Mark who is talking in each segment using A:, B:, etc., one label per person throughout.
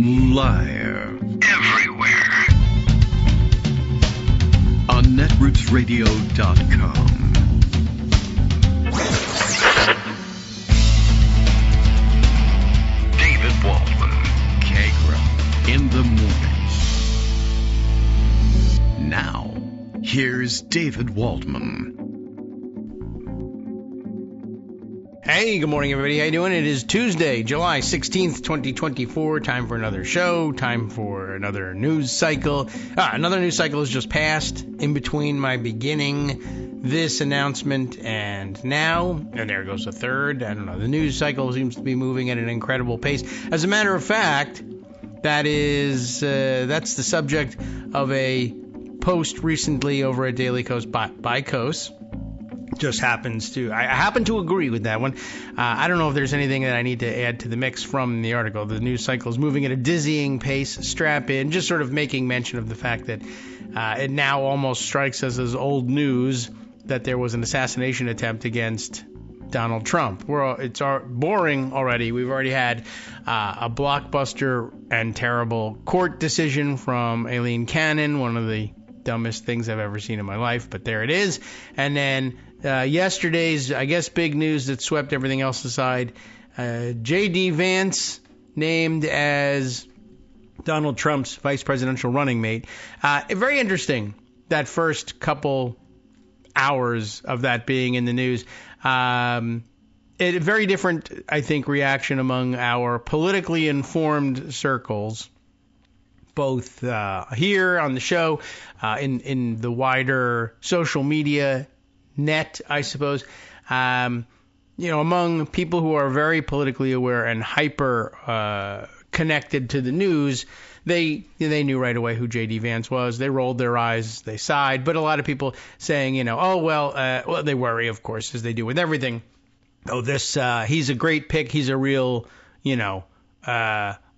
A: Liar. Everywhere. On netrootsradio.com. David Waldman. Kagro. In the morning. Now, here's David Waldman.
B: Hey, good morning, everybody. How you doing? It is Tuesday, July 16th, 2024. Time for another show. Time for another news cycle. Another news cycle has just passed in between my beginning this announcement and now. And there goes a third. I don't know. The news cycle seems to be moving at an incredible pace. As a matter of fact, that's the subject of a post recently over at Daily Kos by Kos. Just happens to, I happen to agree with that one. I don't know if there's anything that I need to add to the mix from the article. The news cycle is moving at a dizzying pace. Strap in, just sort of making mention of the fact that it now almost strikes us as old news that there was an assassination attempt against Donald Trump. It's boring already. We've already had a blockbuster and terrible court decision from Aileen Cannon, one of the dumbest things I've ever seen in my life, but there it is. And then yesterday's, I guess, big news that swept everything else aside, J.D. Vance named as Donald Trump's vice presidential running mate. Very interesting, that first couple hours of that being in the news. A very different, I think, reaction among our politically informed circles, both here on the show, in the wider social media net, I suppose. Among people who are very politically aware and hyper connected to the news, they knew right away who J.D. Vance was. They rolled their eyes, they sighed. But a lot of people saying, they worry, of course, as they do with everything. Oh, he's a great pick. He's a real,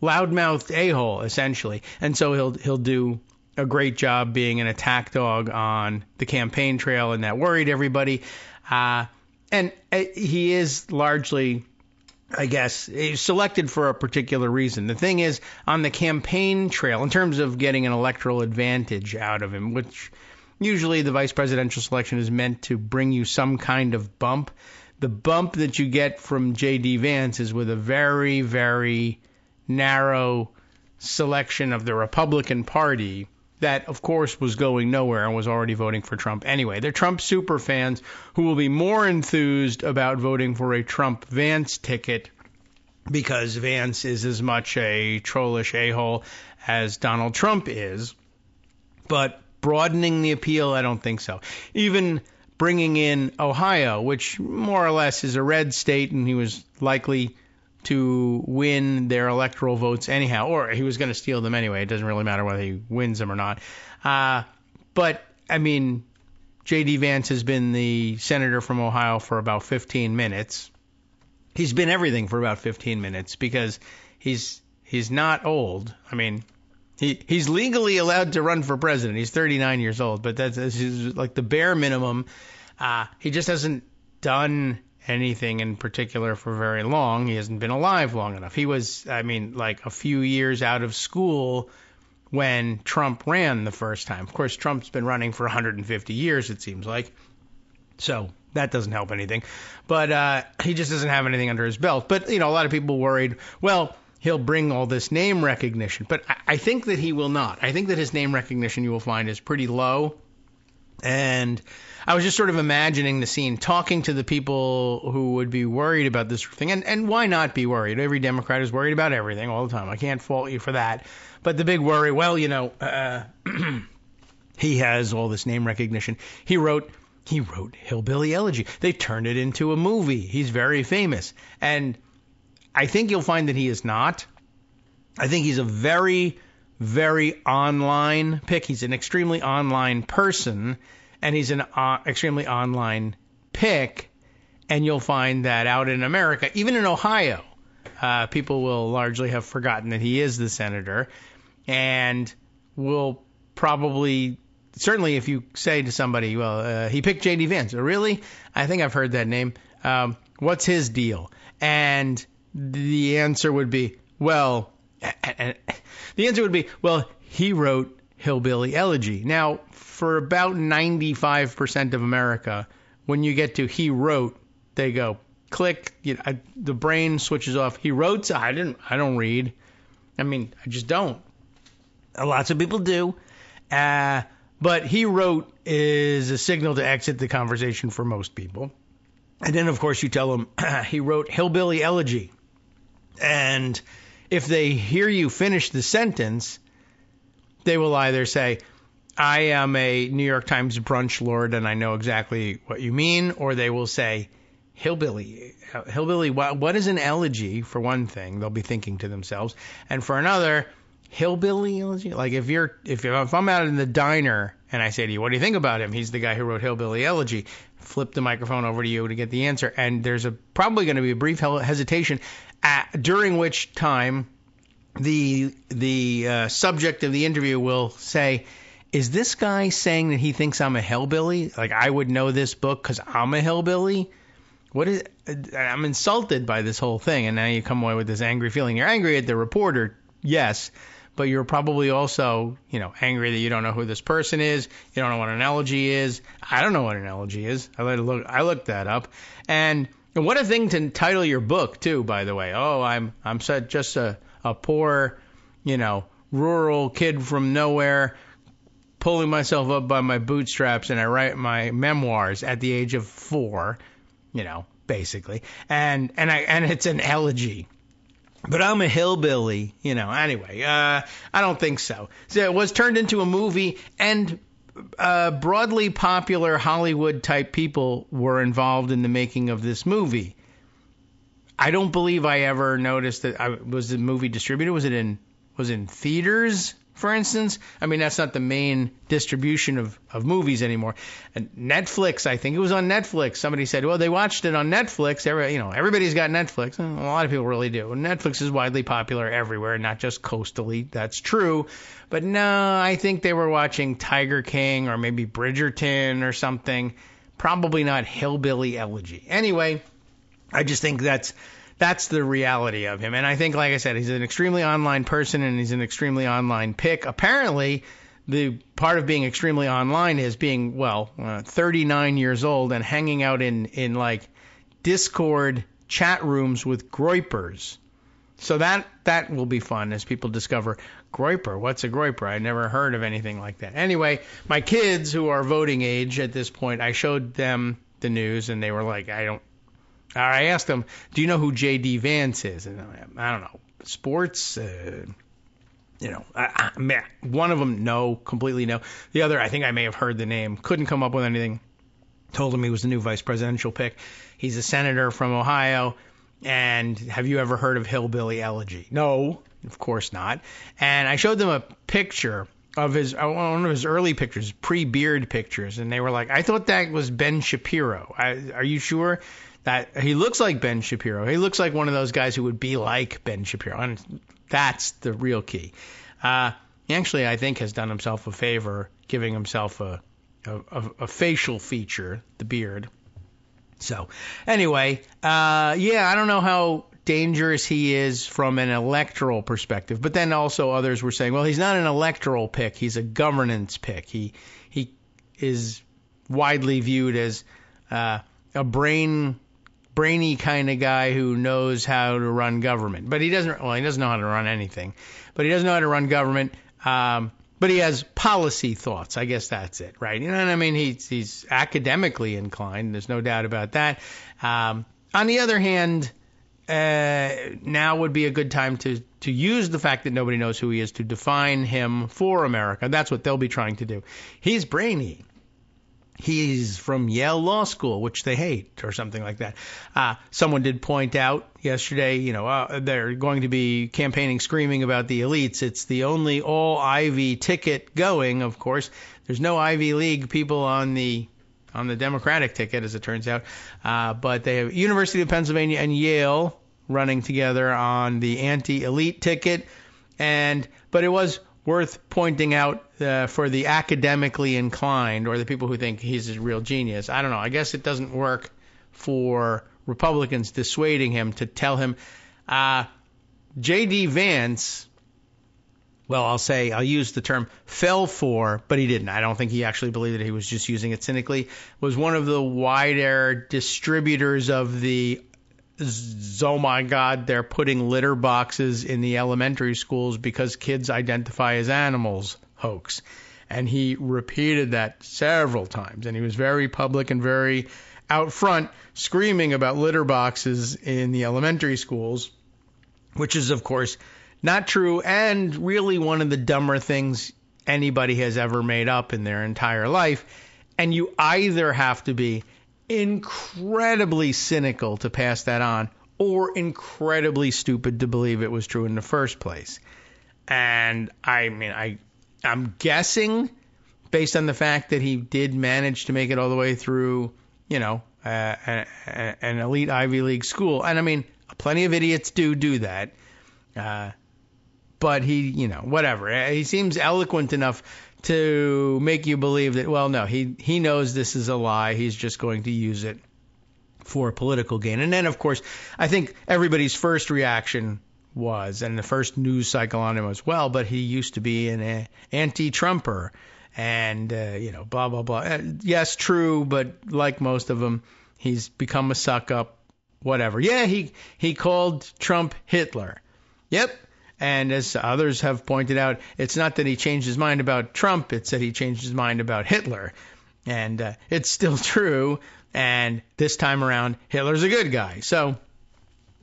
B: loudmouthed a-hole, essentially. And so he'll do a great job being an attack dog on the campaign trail, and that worried everybody. And he is largely, I guess, selected for a particular reason. The thing is, on the campaign trail, in terms of getting an electoral advantage out of him, which usually the vice presidential selection is meant to bring you some kind of bump, the bump that you get from J.D. Vance is with a very, very narrow selection of the Republican Party that, of course, was going nowhere and was already voting for Trump anyway. They're Trump super fans who will be more enthused about voting for a Trump-Vance ticket because Vance is as much a trollish a-hole as Donald Trump is. But broadening the appeal, I don't think so. Even bringing in Ohio, which more or less is a red state, and he was likely to win their electoral votes anyhow, or he was going to steal them anyway. It doesn't really matter whether he wins them or not. But, I mean, J.D. Vance has been the senator from Ohio for about 15 minutes. He's been everything for about 15 minutes because he's not old. I mean, he's legally allowed to run for president. He's 39 years old, but that's like the bare minimum. He just hasn't done anything in particular for very long. He hasn't been alive long enough. He was, like a few years out of school when Trump ran the first time. Of course, Trump's been running for 150 years, it seems like. So that doesn't help anything. But he just doesn't have anything under his belt. But, a lot of people worried, well, he'll bring all this name recognition. But I think that he will not. I think that his name recognition, you will find, is pretty low. And I was just sort of imagining the scene, talking to the people who would be worried about this thing. And why not be worried? Every Democrat is worried about everything all the time. I can't fault you for that. But the big worry, he has all this name recognition. He wrote Hillbilly Elegy. They turned it into a movie. He's very famous. And I think you'll find that he is not. I think he's a very, very online pick. He's an extremely online person, and he's an extremely online pick. And you'll find that out in America, even in Ohio, people will largely have forgotten that he is the senator, and will probably, certainly if you say to somebody, well, he picked J.D. Vance. Oh, really? I think I've heard that name. What's his deal? And the answer would be, well, And the answer would be, well, he wrote Hillbilly Elegy. Now, for about 95% of America, when you get to he wrote, they go, click, the brain switches off. He wrote, I don't read. I mean, I just don't. Lots of people do. But he wrote is a signal to exit the conversation for most people. And then, of course, you tell them he wrote Hillbilly Elegy. And if they hear you finish the sentence, they will either say, I am a New York Times brunch lord and I know exactly what you mean, or they will say, Hillbilly, what is an elegy? For one thing, they'll be thinking to themselves. And for another, Hillbilly Elegy? Like if I'm out in the diner and I say to you, what do you think about him? He's the guy who wrote Hillbilly Elegy. Flip the microphone over to you to get the answer. And there's probably going to be a brief hesitation, during which time the subject of the interview will say, is this guy saying that he thinks I'm a hillbilly? Like I would know this book because I'm a hillbilly? I'm insulted by this whole thing. And now you come away with this angry feeling. You're angry at the reporter, yes, but you're probably also, angry that you don't know who this person is. You don't know what an elegy is. I don't know what an elegy is. I looked that up. And what a thing to title your book too, by the way. Oh, I'm just a poor, rural kid from nowhere, pulling myself up by my bootstraps, and I write my memoirs at the age of 4, basically. And it's an elegy. But I'm a hillbilly, anyway, I don't think so. So it was turned into a movie, and broadly popular Hollywood type people were involved in the making of this movie. I don't believe I ever noticed that. Was the movie distributed? Was it in theaters, for instance? I mean, that's not the main distribution of movies anymore. And Netflix, I think it was on Netflix. Somebody said, well, they watched it on Netflix. Everybody's got Netflix. A lot of people really do. Netflix is widely popular everywhere, not just coastally. That's true. But no, I think they were watching Tiger King or maybe Bridgerton or something. Probably not Hillbilly Elegy. Anyway, I just think that's the reality of him. And I think, like I said, he's an extremely online person and he's an extremely online pick. Apparently, the part of being extremely online is being, 39 years old and hanging out in like Discord chat rooms with groypers. So that will be fun as people discover groyper. What's a groyper? I never heard of anything like that. Anyway, my kids who are voting age at this point, I showed them the news and they were like, I asked them, do you know who J.D. Vance is? And I don't know, sports, one of them, no, completely no. The other, I think I may have heard the name, couldn't come up with anything. Told him he was the new vice presidential pick. He's a senator from Ohio. And have you ever heard of Hillbilly Elegy? No, of course not. And I showed them a picture of one of his early pictures, pre-beard pictures. And they were like, I thought that was Ben Shapiro. Are you sure? That he looks like Ben Shapiro. He looks like one of those guys who would be like Ben Shapiro. And that's the real key. He actually, I think, has done himself a favor giving himself a facial feature, the beard. So anyway, I don't know how dangerous he is from an electoral perspective. But then also others were saying, well, he's not an electoral pick. He's a governance pick. He is widely viewed as a brainy kind of guy who knows how to run government. But he doesn't know how to run anything. But he doesn't know how to run government. But he has policy thoughts. I guess that's it, right? You know what I mean? He's academically inclined. There's no doubt about that. On the other hand, now would be a good time to use the fact that nobody knows who he is to define him for America. That's what they'll be trying to do. He's brainy. He's from Yale Law School, which they hate, or something like that. Someone did point out yesterday, they're going to be campaigning, screaming about the elites. It's the only all-Ivy ticket going, of course. There's no Ivy League people on the Democratic ticket, as it turns out. But they have University of Pennsylvania and Yale running together on the anti-elite ticket. But it was worth pointing out for the academically inclined or the people who think he's a real genius. I don't know. I guess it doesn't work for Republicans dissuading him to tell him, J.D. Vance I'll use the term fell for, but he didn't. I don't think he actually believed it. He was just using it cynically. Was one of the wider distributors of the, oh my God, they're putting litter boxes in the elementary schools because kids identify as animals hoax. And he repeated that several times. And he was very public and very out front screaming about litter boxes in the elementary schools, which is, of course, not true, and really one of the dumber things anybody has ever made up in their entire life. And you either have to be incredibly cynical to pass that on, or incredibly stupid to believe it was true in the first place. And I'm guessing, based on the fact that he did manage to make it all the way through, an elite Ivy League school. And I mean, plenty of idiots do that. But he, whatever. He seems eloquent enough to make you believe that, well, no, he knows this is a lie. He's just going to use it for political gain. And then, of course, I think everybody's first reaction was, and the first news cycle on him was, well, but he used to be an anti-Trumper and, blah, blah, blah. Yes, true, but like most of them, he's become a suck-up, whatever. Yeah, he called Trump Hitler. Yep. And as others have pointed out, it's not that he changed his mind about Trump, it's that he changed his mind about Hitler. And it's still true. And this time around, Hitler's a good guy. So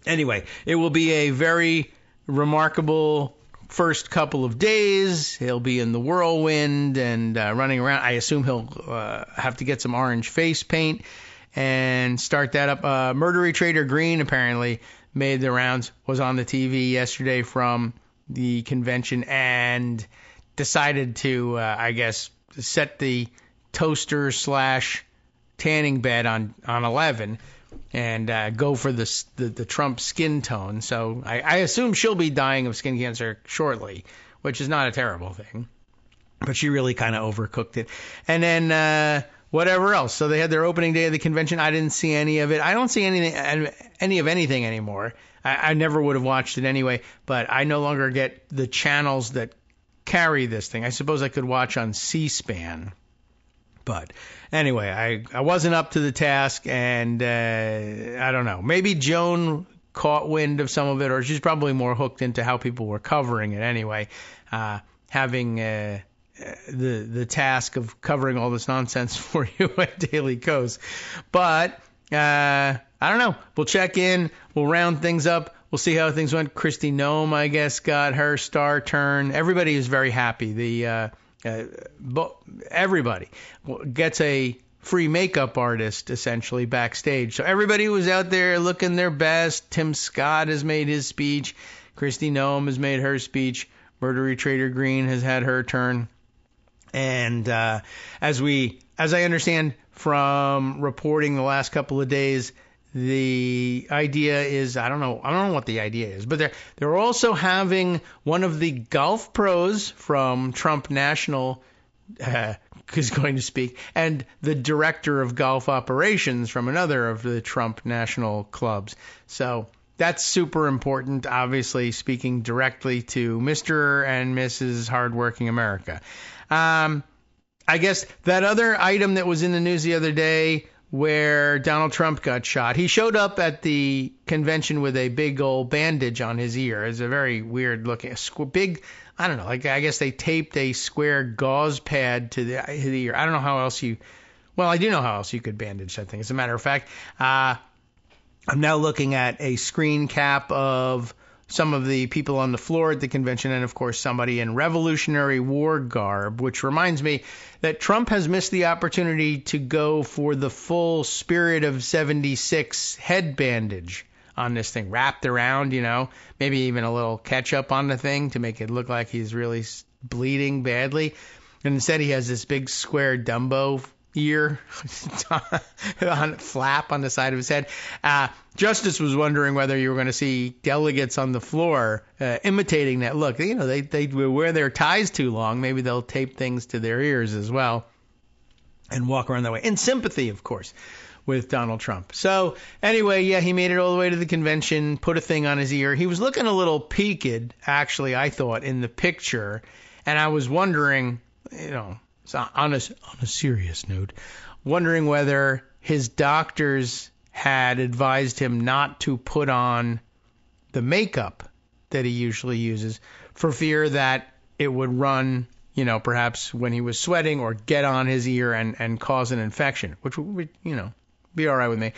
B: anyway, it will be a very remarkable first couple of days. He'll be in the whirlwind and running around. I assume he'll have to get some orange face paint and start that up. Murdery Trader Green apparently made the rounds, was on the TV yesterday from the convention and decided to, set the toaster / tanning bed on 11 and go for the Trump skin tone. So I assume she'll be dying of skin cancer shortly, which is not a terrible thing. But she really kind of overcooked it. And then whatever else. So they had their opening day of the convention. I didn't see any of it. I don't see any of anything anymore. I never would have watched it anyway, but I no longer get the channels that carry this thing. I suppose I could watch on C-SPAN. But anyway, I wasn't up to the task, and I don't know. Maybe Joan caught wind of some of it, or she's probably more hooked into how people were covering it anyway, having the task of covering all this nonsense for you at Daily Kos. But I don't know. We'll check in. We'll round things up. We'll see how things went. Kristi Noem, I guess, got her star turn. Everybody is very happy. Everybody gets a free makeup artist essentially backstage. So everybody was out there looking their best. Tim Scott has made his speech. Kristi Noem has made her speech. Murdery Trader Green has had her turn. And as I understand from reporting the last couple of days, the idea is, I don't know what the idea is, but they're also having one of the golf pros from Trump National is going to speak, and the director of golf operations from another of the Trump National clubs. So that's super important, obviously speaking directly to Mr. and Mrs. Hardworking America. I guess that other item that was in the news the other day where Donald Trump got shot, he showed up at the convention with a big old bandage on his ear. It's a very weird looking, big, I don't know, like I guess they taped a square gauze pad to the ear. I don't know how else I do know how else you could bandage that thing. As a matter of fact, I'm now looking at a screen cap of some of the people on the floor at the convention, and of course somebody in Revolutionary War garb, which reminds me that Trump has missed the opportunity to go for the full Spirit of 76 head bandage on this thing, wrapped around, maybe even a little ketchup on the thing to make it look like he's really bleeding badly. And instead he has this big square Dumbo ear flap on the side of his head. Justice was wondering whether you were going to see delegates on the floor imitating that look. They wear their ties too long. Maybe they'll tape things to their ears as well and walk around that way. In sympathy, of course, with Donald Trump. So anyway, yeah, he made it all the way to the convention, put a thing on his ear. He was looking a little peaked, actually, I thought, in the picture. And I was wondering, so on a serious note, wondering whether his doctors had advised him not to put on the makeup that he usually uses for fear that it would run, perhaps when he was sweating or get on his ear and cause an infection, which would, be all right with me.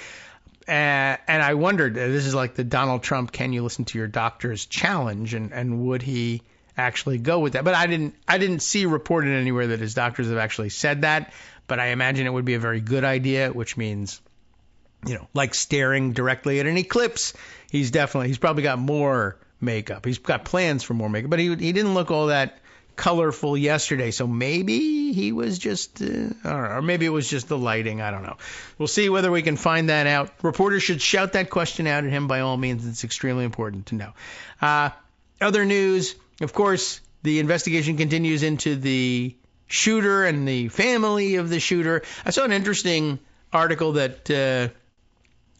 B: And I wondered, this is like the Donald Trump, can you listen to your doctor's challenge, and would he actually go with that? But I didn't see reported anywhere that his doctors have actually said that, but I imagine it would be a very good idea, which means, like staring directly at an eclipse. He's probably got more makeup. He's got plans for more makeup, but he didn't look all that colorful yesterday. So maybe he was just, or maybe it was just the lighting. I don't know. We'll see whether we can find that out. Reporters should shout that question out at him by all means. It's extremely important to know. Other news, of course, the investigation continues into the shooter and the family of the shooter. I saw an interesting article that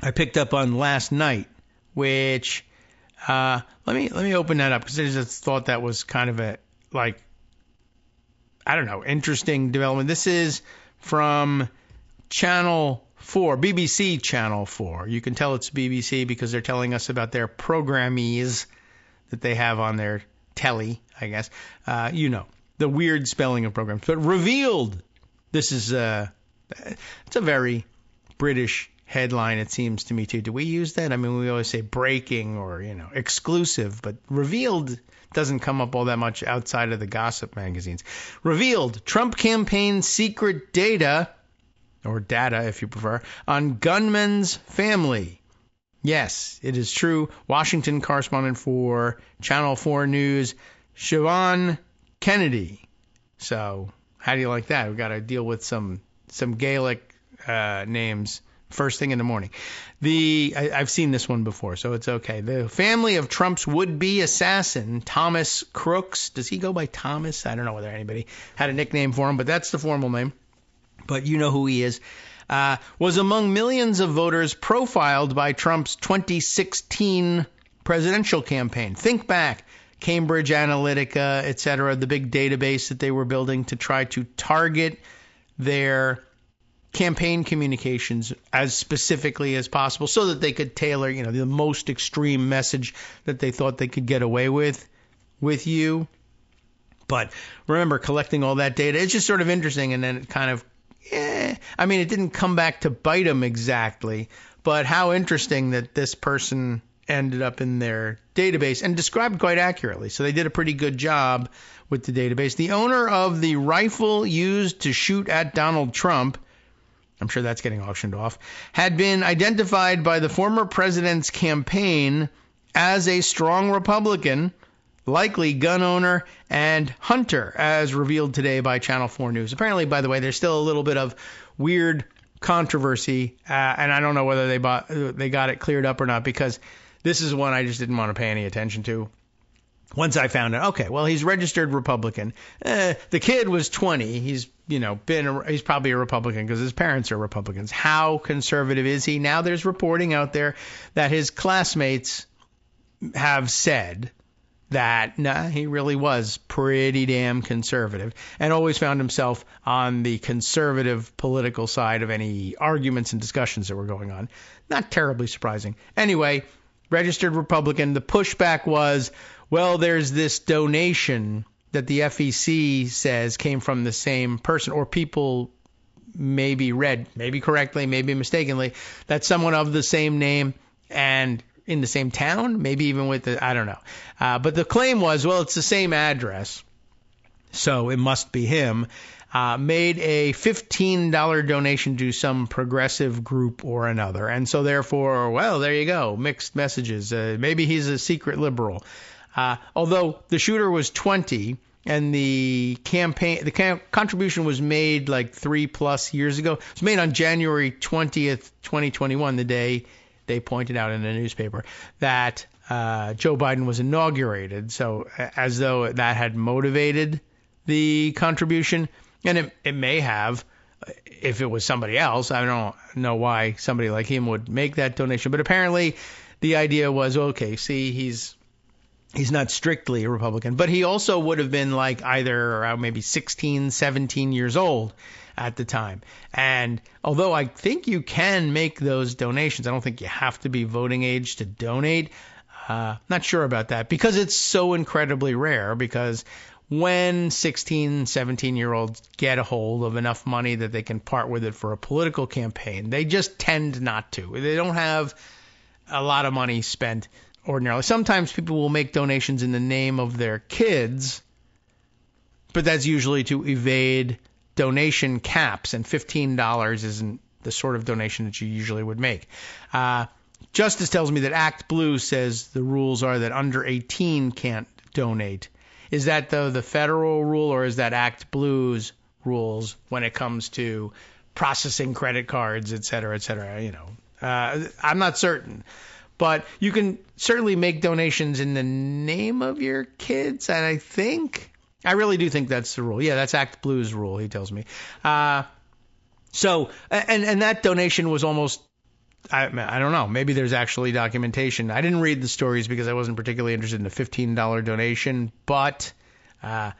B: I picked up on last night, which let me open that up because I just thought that was kind of interesting development. This is from Channel 4, BBC Channel 4. You can tell it's BBC because they're telling us about their programmies that they have on their telly, I guess. The weird spelling of programs. But revealed, this is it's a very British headline, it seems to me, too. Do we use that? I mean, we always say breaking or, exclusive, but revealed doesn't come up all that much outside of the gossip magazines. Revealed, Trump campaign secret data, or data if you prefer, on gunman's family. Yes, it is true. Washington correspondent for Channel 4 News, Siobhan Kennedy. So, how do you like that? We've got to deal with some Gaelic names first thing in the morning. I've seen this one before, so it's okay. The family of Trump's would-be assassin, Thomas Crooks. Does he go by Thomas? I don't know whether anybody had a nickname for him, but that's the formal name. But you know who he is. Was among millions of voters profiled by Trump's 2016 presidential campaign. Think back. Cambridge Analytica, etc., the big database that they were building to try to target their campaign communications as specifically as possible so that they could tailor, the most extreme message that they thought they could get away with you. But remember, collecting all that data, it's just sort of interesting, and then it kind of, it didn't come back to bite them exactly, but how interesting that this person ended up in their database and described quite accurately. So they did a pretty good job with the database. The owner of the rifle used to shoot at Donald Trump, I'm sure that's getting auctioned off, had been identified by the former president's campaign as a strong Republican, likely gun owner and hunter, as revealed today by Channel 4 News. Apparently, by the way, there's still a little bit of weird controversy, and I don't know whether they got it cleared up or not, because this is one I just didn't want to pay any attention to. Once I found out, okay, well, he's registered Republican. The kid was 20. He's probably a Republican because his parents are Republicans. How conservative is he? Now there's reporting out there that his classmates have said that, he really was pretty damn conservative and always found himself on the conservative political side of any arguments and discussions that were going on. Not terribly surprising. Anyway, registered Republican. The pushback was, well, there's this donation that the FEC says came from the same person, or people maybe read, maybe correctly, maybe mistakenly, that someone of the same name and in the same town, maybe even with I don't know. But the claim was, well, it's the same address, so it must be him. Made a $15 donation to some progressive group or another. And so therefore, well, there you go, mixed messages. Maybe he's a secret liberal. Although the shooter was 20 and the contribution was made like 3+ years ago. It was made on January 20th, 2021, the day they pointed out in the newspaper that Joe Biden was inaugurated. So as though that had motivated the contribution. And it may have. if it was somebody else, I don't know why somebody like him would make that donation. But apparently the idea was, okay, see, he's not strictly a Republican, but he also would have been like either around maybe 16, 17 years old at the time. And although I think you can make those donations, I don't think you have to be voting age to donate. Not sure about that because it's so incredibly rare, because when 16, 17-year-olds get a hold of enough money that they can part with it for a political campaign, they just tend not to. They don't have a lot of money spent ordinarily. Sometimes people will make donations in the name of their kids, but that's usually to evade donation caps, and $15 isn't the sort of donation that you usually would make. Justice tells me that Act Blue says the rules are that under 18 can't donate. Is that, though, the federal rule, or is that Act Blue's rules when it comes to processing credit cards, et cetera, et cetera? You know, I'm not certain. But you can certainly make donations in the name of your kids, and I really do think that's the rule. Yeah, that's Act Blue's rule, he tells me. So, and that donation was almost, I don't know, maybe there's actually documentation. I didn't read the stories because I wasn't particularly interested in a $15 donation, but, well,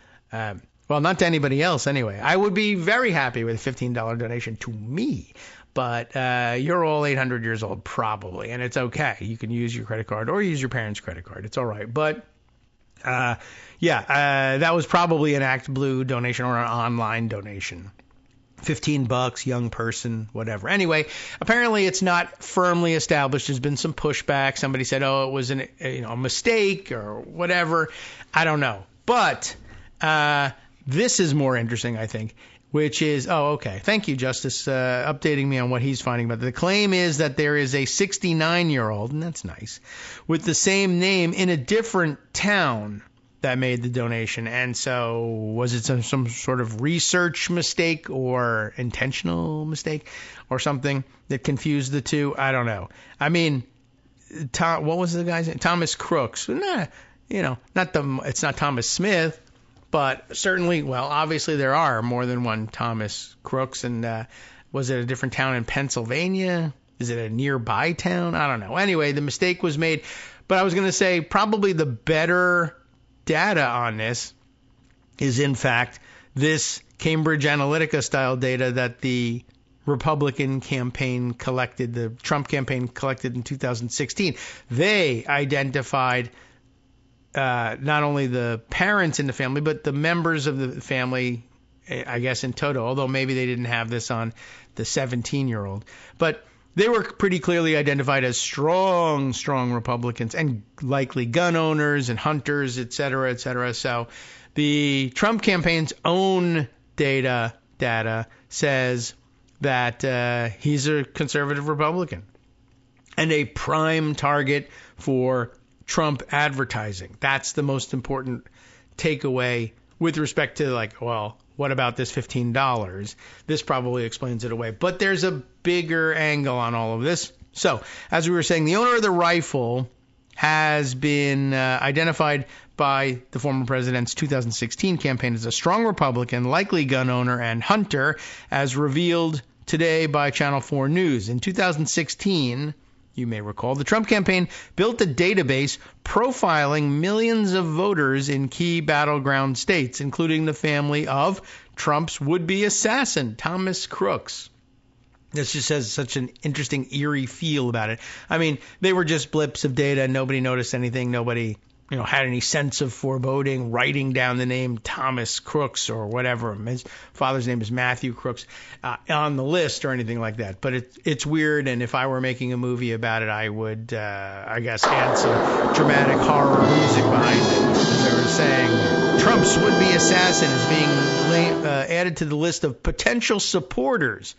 B: not to anybody else anyway. I would be very happy with a $15 donation to me. But you're all 800 years old probably, and it's okay. You can use your credit card or use your parents' credit card. It's all right. But, that was probably an Act Blue donation or an online donation. $15, young person, whatever. Anyway, apparently it's not firmly established. There's been some pushback. Somebody said, it was a mistake or whatever. I don't know. But this is more interesting, I think, which is, okay. Thank you, Justice, updating me on what he's finding about it. The claim is that there is a 69-year-old, and that's nice, with the same name in a different town that made the donation. And so was it some sort of research mistake or intentional mistake or something that confused the two? I don't know. I mean, what was the guy's name? Thomas Crooks. It's not Thomas Smith. But certainly, well, obviously there are more than one Thomas Crooks. And was it a different town in Pennsylvania? Is it a nearby town? I don't know. Anyway, the mistake was made. But I was going to say probably the better data on this is, in fact, this Cambridge Analytica style data that the Republican campaign collected, the Trump campaign collected in 2016. They identified not only the parents in the family, but the members of the family, I guess, in total, although maybe they didn't have this on the 17-year-old. But they were pretty clearly identified as strong Republicans and likely gun owners and hunters, et cetera, et cetera. So the Trump campaign's own data says that he's a conservative Republican and a prime target for Trump advertising. That's the most important takeaway with respect to what about this $15? This probably explains it away. But there's a bigger angle on all of this. So, as we were saying, the owner of the rifle has been identified by the former president's 2016 campaign as a strong Republican, likely gun owner and hunter, as revealed today by Channel 4 News. In 2016, you may recall, the Trump campaign built a database profiling millions of voters in key battleground states, including the family of Trump's would-be assassin, Thomas Crooks. This just has such an interesting, eerie feel about it. I mean, they were just blips of data. Nobody noticed anything. Nobody had any sense of foreboding, writing down the name Thomas Crooks or whatever. His father's name is Matthew Crooks on the list or anything like that. But it's weird, and if I were making a movie about it, I would, I guess, add some dramatic horror music behind it. As they were saying, Trump's would-be assassin is being added to the list of potential supporters.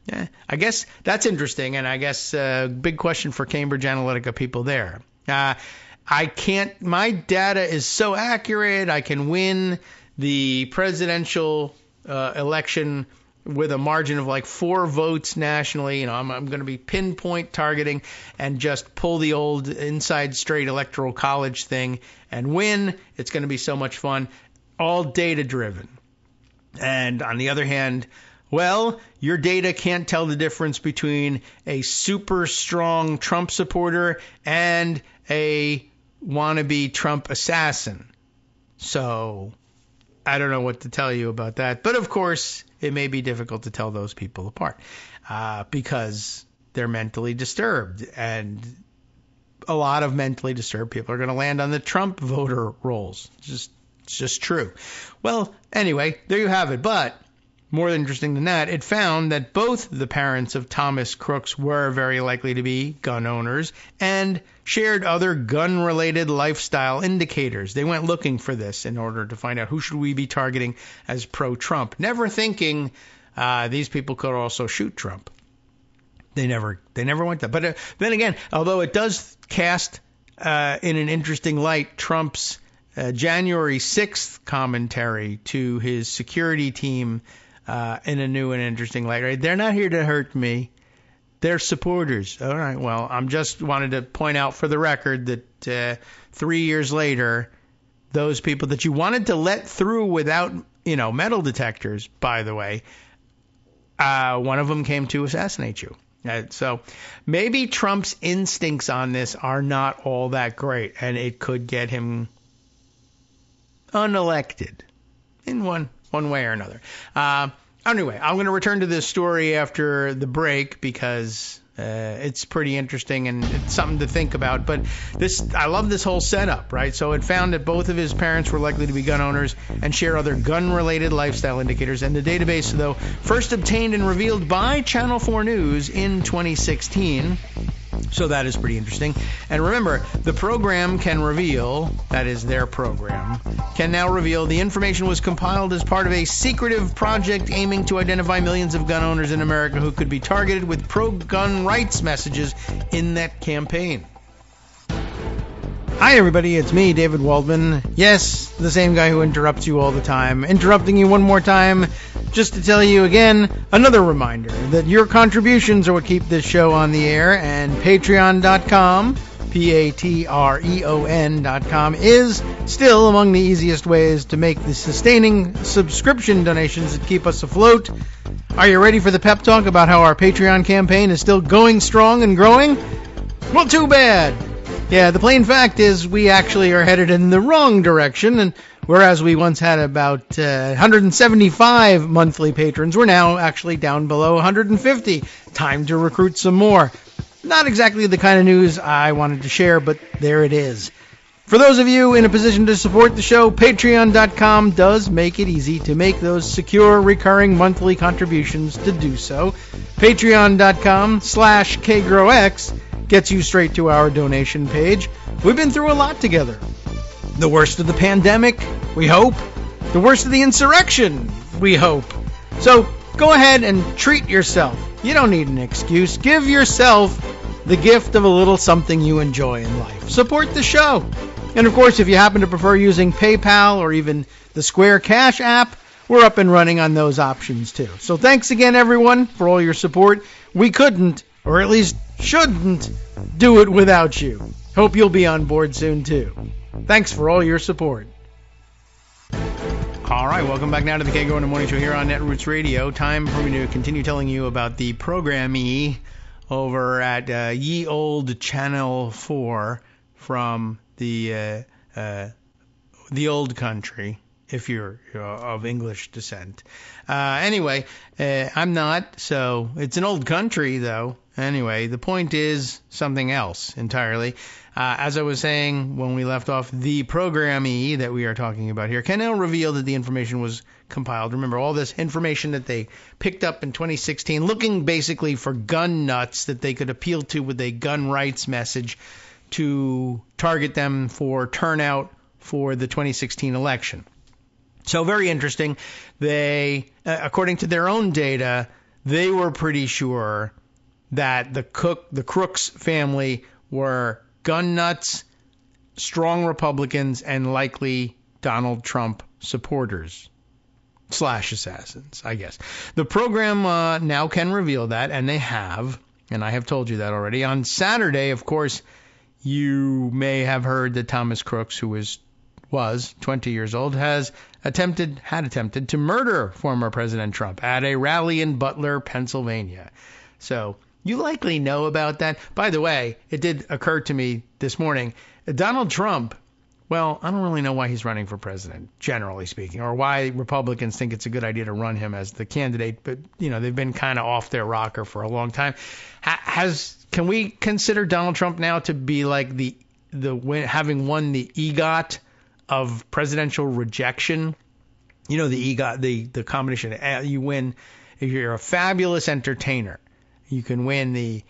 B: Yeah, I guess that's interesting, and I guess big question for Cambridge Analytica people there. My data is so accurate, I can win the presidential election with a margin of 4 votes nationally. I'm going to be pinpoint targeting and just pull the old inside straight electoral college thing and win. It's going to be so much fun. All data driven. And on the other hand, Well, your data can't tell the difference between a super strong Trump supporter and a wannabe Trump assassin. So I don't know what to tell you about that. But of course, it may be difficult to tell those people apart because they're mentally disturbed. And a lot of mentally disturbed people are going to land on the Trump voter rolls. It's just true. Well, anyway, there you have it. But more interesting than that, it found that both the parents of Thomas Crooks were very likely to be gun owners and shared other gun-related lifestyle indicators. They went looking for this in order to find out who should we be targeting as pro-Trump, never thinking these people could also shoot Trump. They never went that. But then again, although it does cast in an interesting light Trump's January 6th commentary to his security team in a new and interesting light, right? They're not here to hurt me. They're supporters. All right. Well, I'm just wanted to point out for the record that 3 years later, those people that you wanted to let through without, metal detectors, by the way, one of them came to assassinate you. So maybe Trump's instincts on this are not all that great, and it could get him unelected in one way or another. Anyway, I'm going to return to this story after the break because it's pretty interesting and it's something to think about. But I love this whole setup, right? So it found that both of his parents were likely to be gun owners and share other gun-related lifestyle indicators. And the database, though, first obtained and revealed by Channel 4 News in 2016. So that is pretty interesting. And remember, the program can reveal, that is their program, can now reveal the information was compiled as part of a secretive project aiming to identify millions of gun owners in America who could be targeted with pro-gun rights messages in that campaign. Hi, everybody. It's me, David Waldman. Yes, the same guy who interrupts you all the time. Interrupting you one more time just to tell you again, another reminder that your contributions are what keep this show on the air, and Patreon.com, Patreon.com, is still among the easiest ways to make the sustaining subscription donations that keep us afloat. Are you ready for the pep talk about how our Patreon campaign is still going strong and growing? Well, too bad. Yeah, the plain fact is we actually are headed in the wrong direction, and whereas we once had about 175 monthly patrons, we're now actually down below 150. Time to recruit some more. Not exactly the kind of news I wanted to share, but there it is. For those of you in a position to support the show, Patreon.com does make it easy to make those secure, recurring monthly contributions to do so. Patreon.com/KagroX gets you straight to our donation page. We've been through a lot together. The worst of the pandemic, we hope. The worst of the insurrection, we hope. So go ahead and treat yourself. You don't need an excuse. Give yourself the gift of a little something you enjoy in life. Support the show. And of course, if you happen to prefer using PayPal or even the Square Cash app, we're up and running on those options too. So thanks again, everyone, for all your support. We couldn't, or at least shouldn't, do it without you. Hope you'll be on board soon too. Thanks for all your support. All right, welcome back now to the Kagro in the Morning Show here on Netroots Radio. Time for me to continue telling you about the programmee over at Ye Old Channel 4 from the old country, if you're of English descent. Anyway, I'm not, so it's an old country, though. Anyway, the point is something else entirely. As I was saying when we left off, the programmee that we are talking about here can now reveal that the information was compiled. Remember, all this information that they picked up in 2016, looking basically for gun nuts that they could appeal to with a gun rights message to target them for turnout for the 2016 election. So very interesting. They, according to their own data, they were pretty sure that the Crooks family were gun nuts, strong Republicans, and likely Donald Trump supporters / assassins, I guess. The program now can reveal that, and they have, and I have told you that already. On Saturday, of course, you may have heard that Thomas Crooks, who was was 20 years old, had attempted to murder former President Trump at a rally in Butler, Pennsylvania. So you likely know about that. By the way, it did occur to me this morning, Donald Trump, well, I don't really know why he's running for president, generally speaking, or why Republicans think it's a good idea to run him as the candidate. But, they've been kind of off their rocker for a long time. Can we consider Donald Trump now to be like having won the EGOT of presidential rejection? The EGOT, the combination. You win if you're a fabulous entertainer. You can win the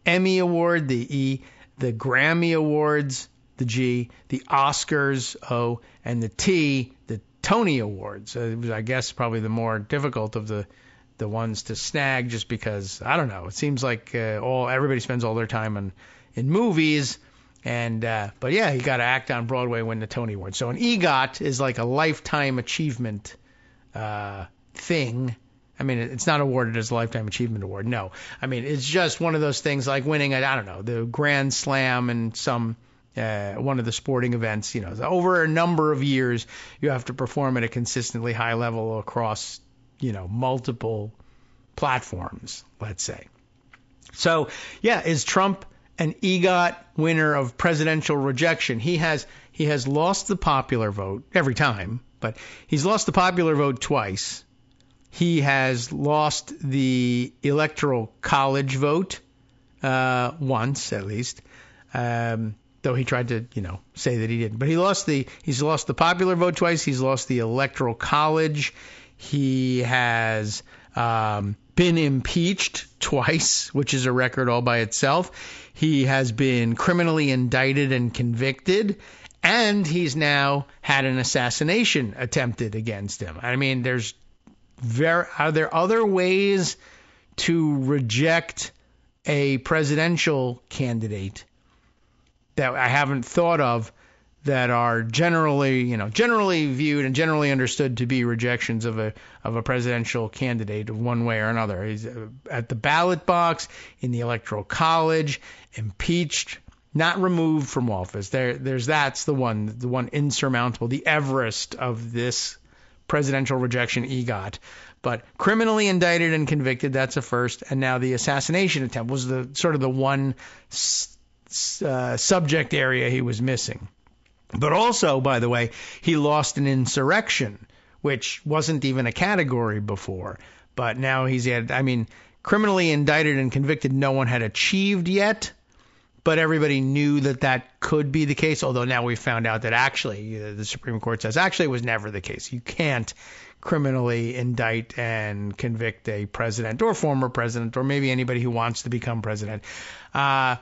B: Emmy Award, the E, the Grammy Awards, the G, the Oscars, O, and the T, the Tony Awards. It was, I guess, probably the more difficult of the ones to snag, just because, I don't know, it seems like everybody spends all their time in movies. But yeah, you got to act on Broadway, win the Tony Award. So an EGOT is like a lifetime achievement thing. I mean, it's not awarded as a Lifetime Achievement Award. No. I mean, it's just one of those things like winning, the Grand Slam and one of the sporting events. Over a number of years, you have to perform at a consistently high level across, multiple platforms, let's say. So, yeah, is Trump an EGOT winner of presidential rejection? He has lost the popular vote every time, but he's lost the popular vote twice. He has lost the electoral college vote once, at least, though he tried to, say that he didn't. But he's lost the popular vote twice. He's lost the electoral college. He has been impeached twice, which is a record all by itself. He has been criminally indicted and convicted, and he's now had an assassination attempted against him. I mean, are there other ways to reject a presidential candidate that I haven't thought of that are generally viewed and generally understood to be rejections of a presidential candidate of one way or another? He's at the ballot box, in the electoral college, impeached, not removed from office. That's the one insurmountable, the Everest of this presidential rejection EGOT. But criminally indicted and convicted, that's a first. And now the assassination attempt was the sort of the one subject area he was missing. But also, by the way, he lost an insurrection, which wasn't even a category before. But now criminally indicted and convicted, no one had achieved yet. But everybody knew that could be the case, although now we found out that actually the Supreme Court says actually it was never the case. You can't criminally indict and convict a president or former president or maybe anybody who wants to become president. And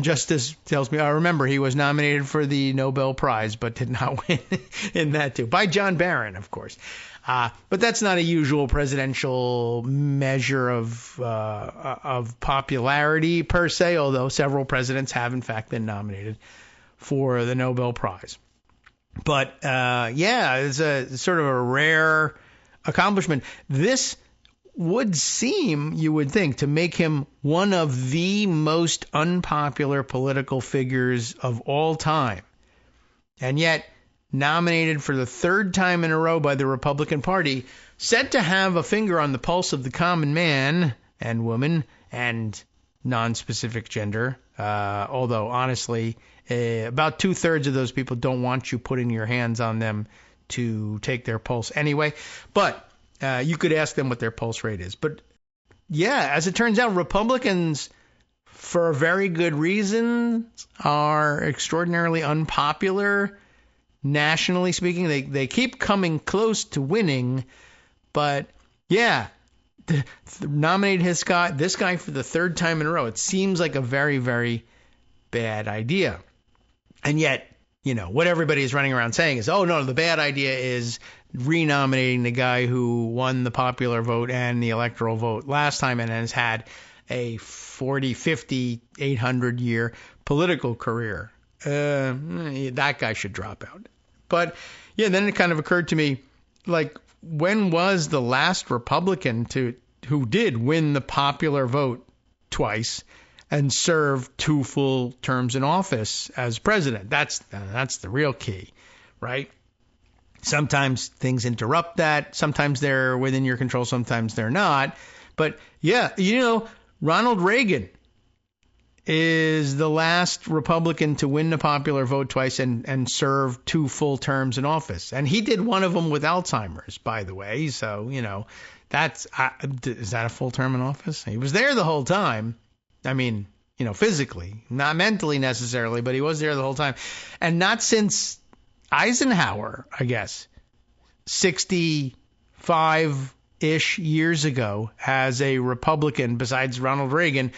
B: Justice tells me, I remember he was nominated for the Nobel Prize but did not win in that too, by John Barron, of course. But that's not a usual presidential measure of popularity per se, although several presidents have in fact been nominated for the Nobel Prize. But it's a sort of a rare accomplishment. This would seem, you would think, to make him one of the most unpopular political figures of all time. And yet, nominated for the third time in a row by the Republican Party, said to have a finger on the pulse of the common man and woman and non-specific gender, although honestly, about 2/3 of those people don't want you putting your hands on them to take their pulse anyway. But you could ask them what their pulse rate is. But yeah, as it turns out, Republicans, for very good reason, are extraordinarily unpopular. Nationally speaking, they keep coming close to winning, but yeah, nominate this guy for the third time in a row. It seems like a very, very bad idea. And yet, what everybody is running around saying is, oh no, the bad idea is renominating the guy who won the popular vote and the electoral vote last time and has had a 40, 50, 800 year political career. That guy should drop out. But yeah, then it kind of occurred to me, like, when was the last Republican who did win the popular vote twice and serve 2 full terms in office as president. That's the real key, right? Sometimes things interrupt that. Sometimes they're within your control. Sometimes they're not. But yeah, Ronald Reagan is the last Republican to win the popular vote twice and serve 2 full terms in office. And he did one of them with Alzheimer's, by the way. So, is that a full term in office? He was there the whole time. I mean, physically, not mentally necessarily, but he was there the whole time. And not since Eisenhower, I guess, 65-ish years ago, has a Republican, besides Ronald Reagan,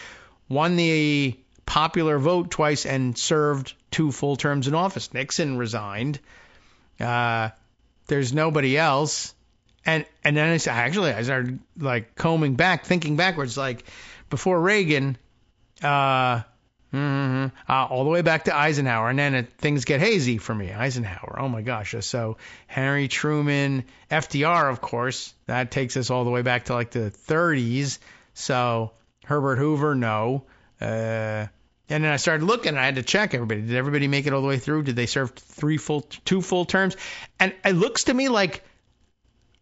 B: won the popular vote twice and served 2 full terms in office. Nixon resigned. There's nobody else. And then I started thinking backwards, before Reagan, all the way back to Eisenhower, and then things get hazy for me. Eisenhower, oh my gosh. So Harry Truman, FDR, of course, that takes us all the way back to the 30s. So Herbert Hoover, no. And then I started looking, and I had to check everybody. Did everybody make it all the way through? Did they serve 2 full terms? And it looks to me like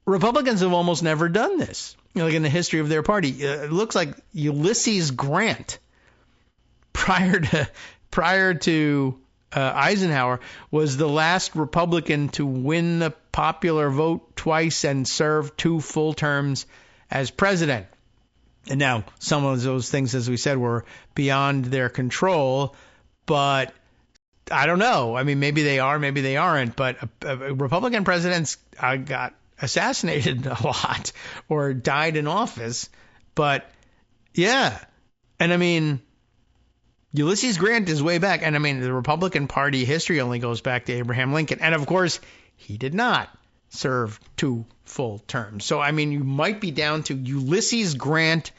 B: Republicans have almost never done this, in the history of their party. It looks like Ulysses Grant, prior to Eisenhower, was the last Republican to win the popular vote twice and serve 2 full terms as president. And now some of those things, as we said, were beyond their control, but I don't know. I mean, maybe they are, maybe they aren't, but Republican presidents got assassinated a lot or died in office. But yeah, and I mean, Ulysses Grant is way back. And I mean, the Republican Party history only goes back to Abraham Lincoln. And of course, he did not serve 2 full terms. So, I mean, you might be down to Ulysses Grant,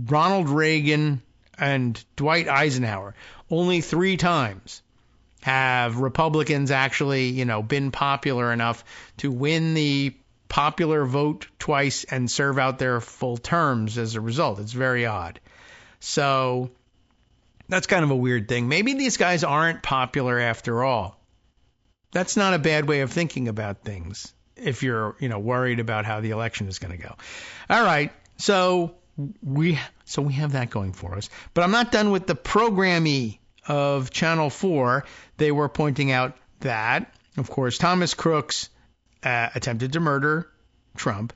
B: Ronald Reagan, and Dwight Eisenhower. Only 3 times have Republicans actually, been popular enough to win the popular vote twice and serve out their full terms as a result. It's very odd. So that's kind of a weird thing. Maybe these guys aren't popular after all. That's not a bad way of thinking about things if you're, worried about how the election is going to go. All right. So we have that going for us. But I'm not done with the programming of Channel 4. They were pointing out that, of course, Thomas Crooks attempted to murder Trump,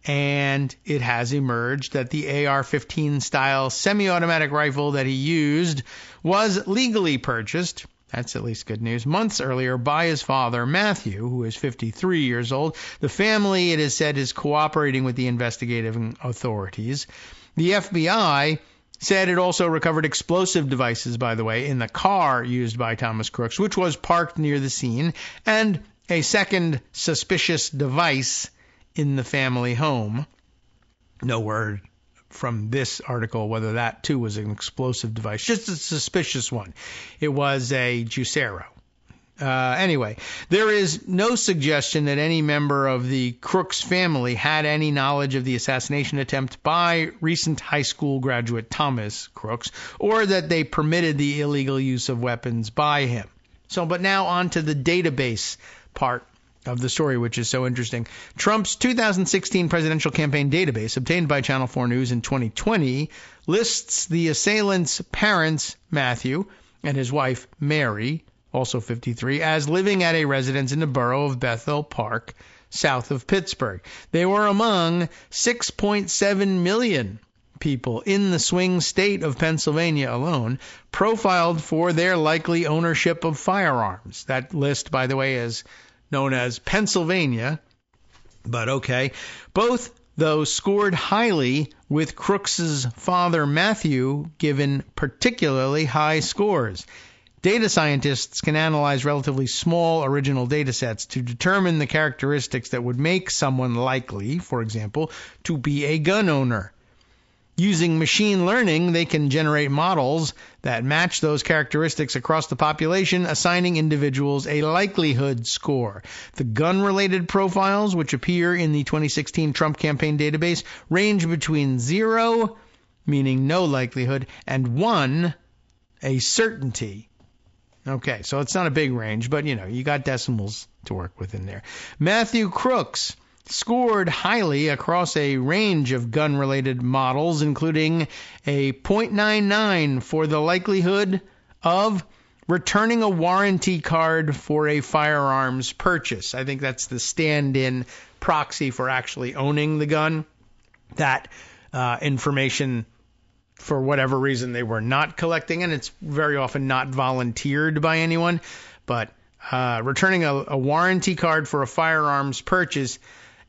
B: and it has emerged that the AR-15 style semi-automatic rifle that he used was legally purchased. That's at least good news. Months earlier by his father, Matthew, who is 53 years old. The family, it is said, is cooperating with the investigative authorities. The FBI said it also recovered explosive devices, by the way, in the car used by Thomas Crooks, which was parked near the scene, and a second suspicious device in the family home. No word from this article whether that too was an explosive device, just a suspicious one. It was a Juicero. Anyway, there is no suggestion that any member of the Crooks family had any knowledge of the assassination attempt by recent high school graduate Thomas Crooks, or that they permitted the illegal use of weapons by him. But now on to the database part of the story, which is so interesting. Trump's 2016 presidential campaign database, obtained by Channel 4 News in 2020, lists the assailant's parents, Matthew, and his wife, Mary, also 53, as living at a residence in the borough of Bethel Park, south of Pittsburgh. They were among 6.7 million people in the swing state of Pennsylvania alone, profiled for their likely ownership of firearms. That list, by the way, is known as Pennsylvania, but okay. Both, though, scored highly, with Crooks's father, Matthew, given particularly high scores. Data scientists can analyze relatively small original data sets to determine the characteristics that would make someone likely, for example, to be a gun owner. Using machine learning, they can generate models that match those characteristics across the population, assigning individuals a likelihood score. The gun-related profiles, which appear in the 2016 Trump campaign database, range between 0 meaning no likelihood, and 1, a certainty. Okay, so it's not a big range, but you got decimals to work with in there. Matthew Crooks scored highly across a range of gun-related models, including a .99 for the likelihood of returning a warranty card for a firearms purchase. I think that's the stand-in proxy for actually owning the gun. That information, for whatever reason, they were not collecting, and it's very often not volunteered by anyone. But returning a warranty card for a firearms purchase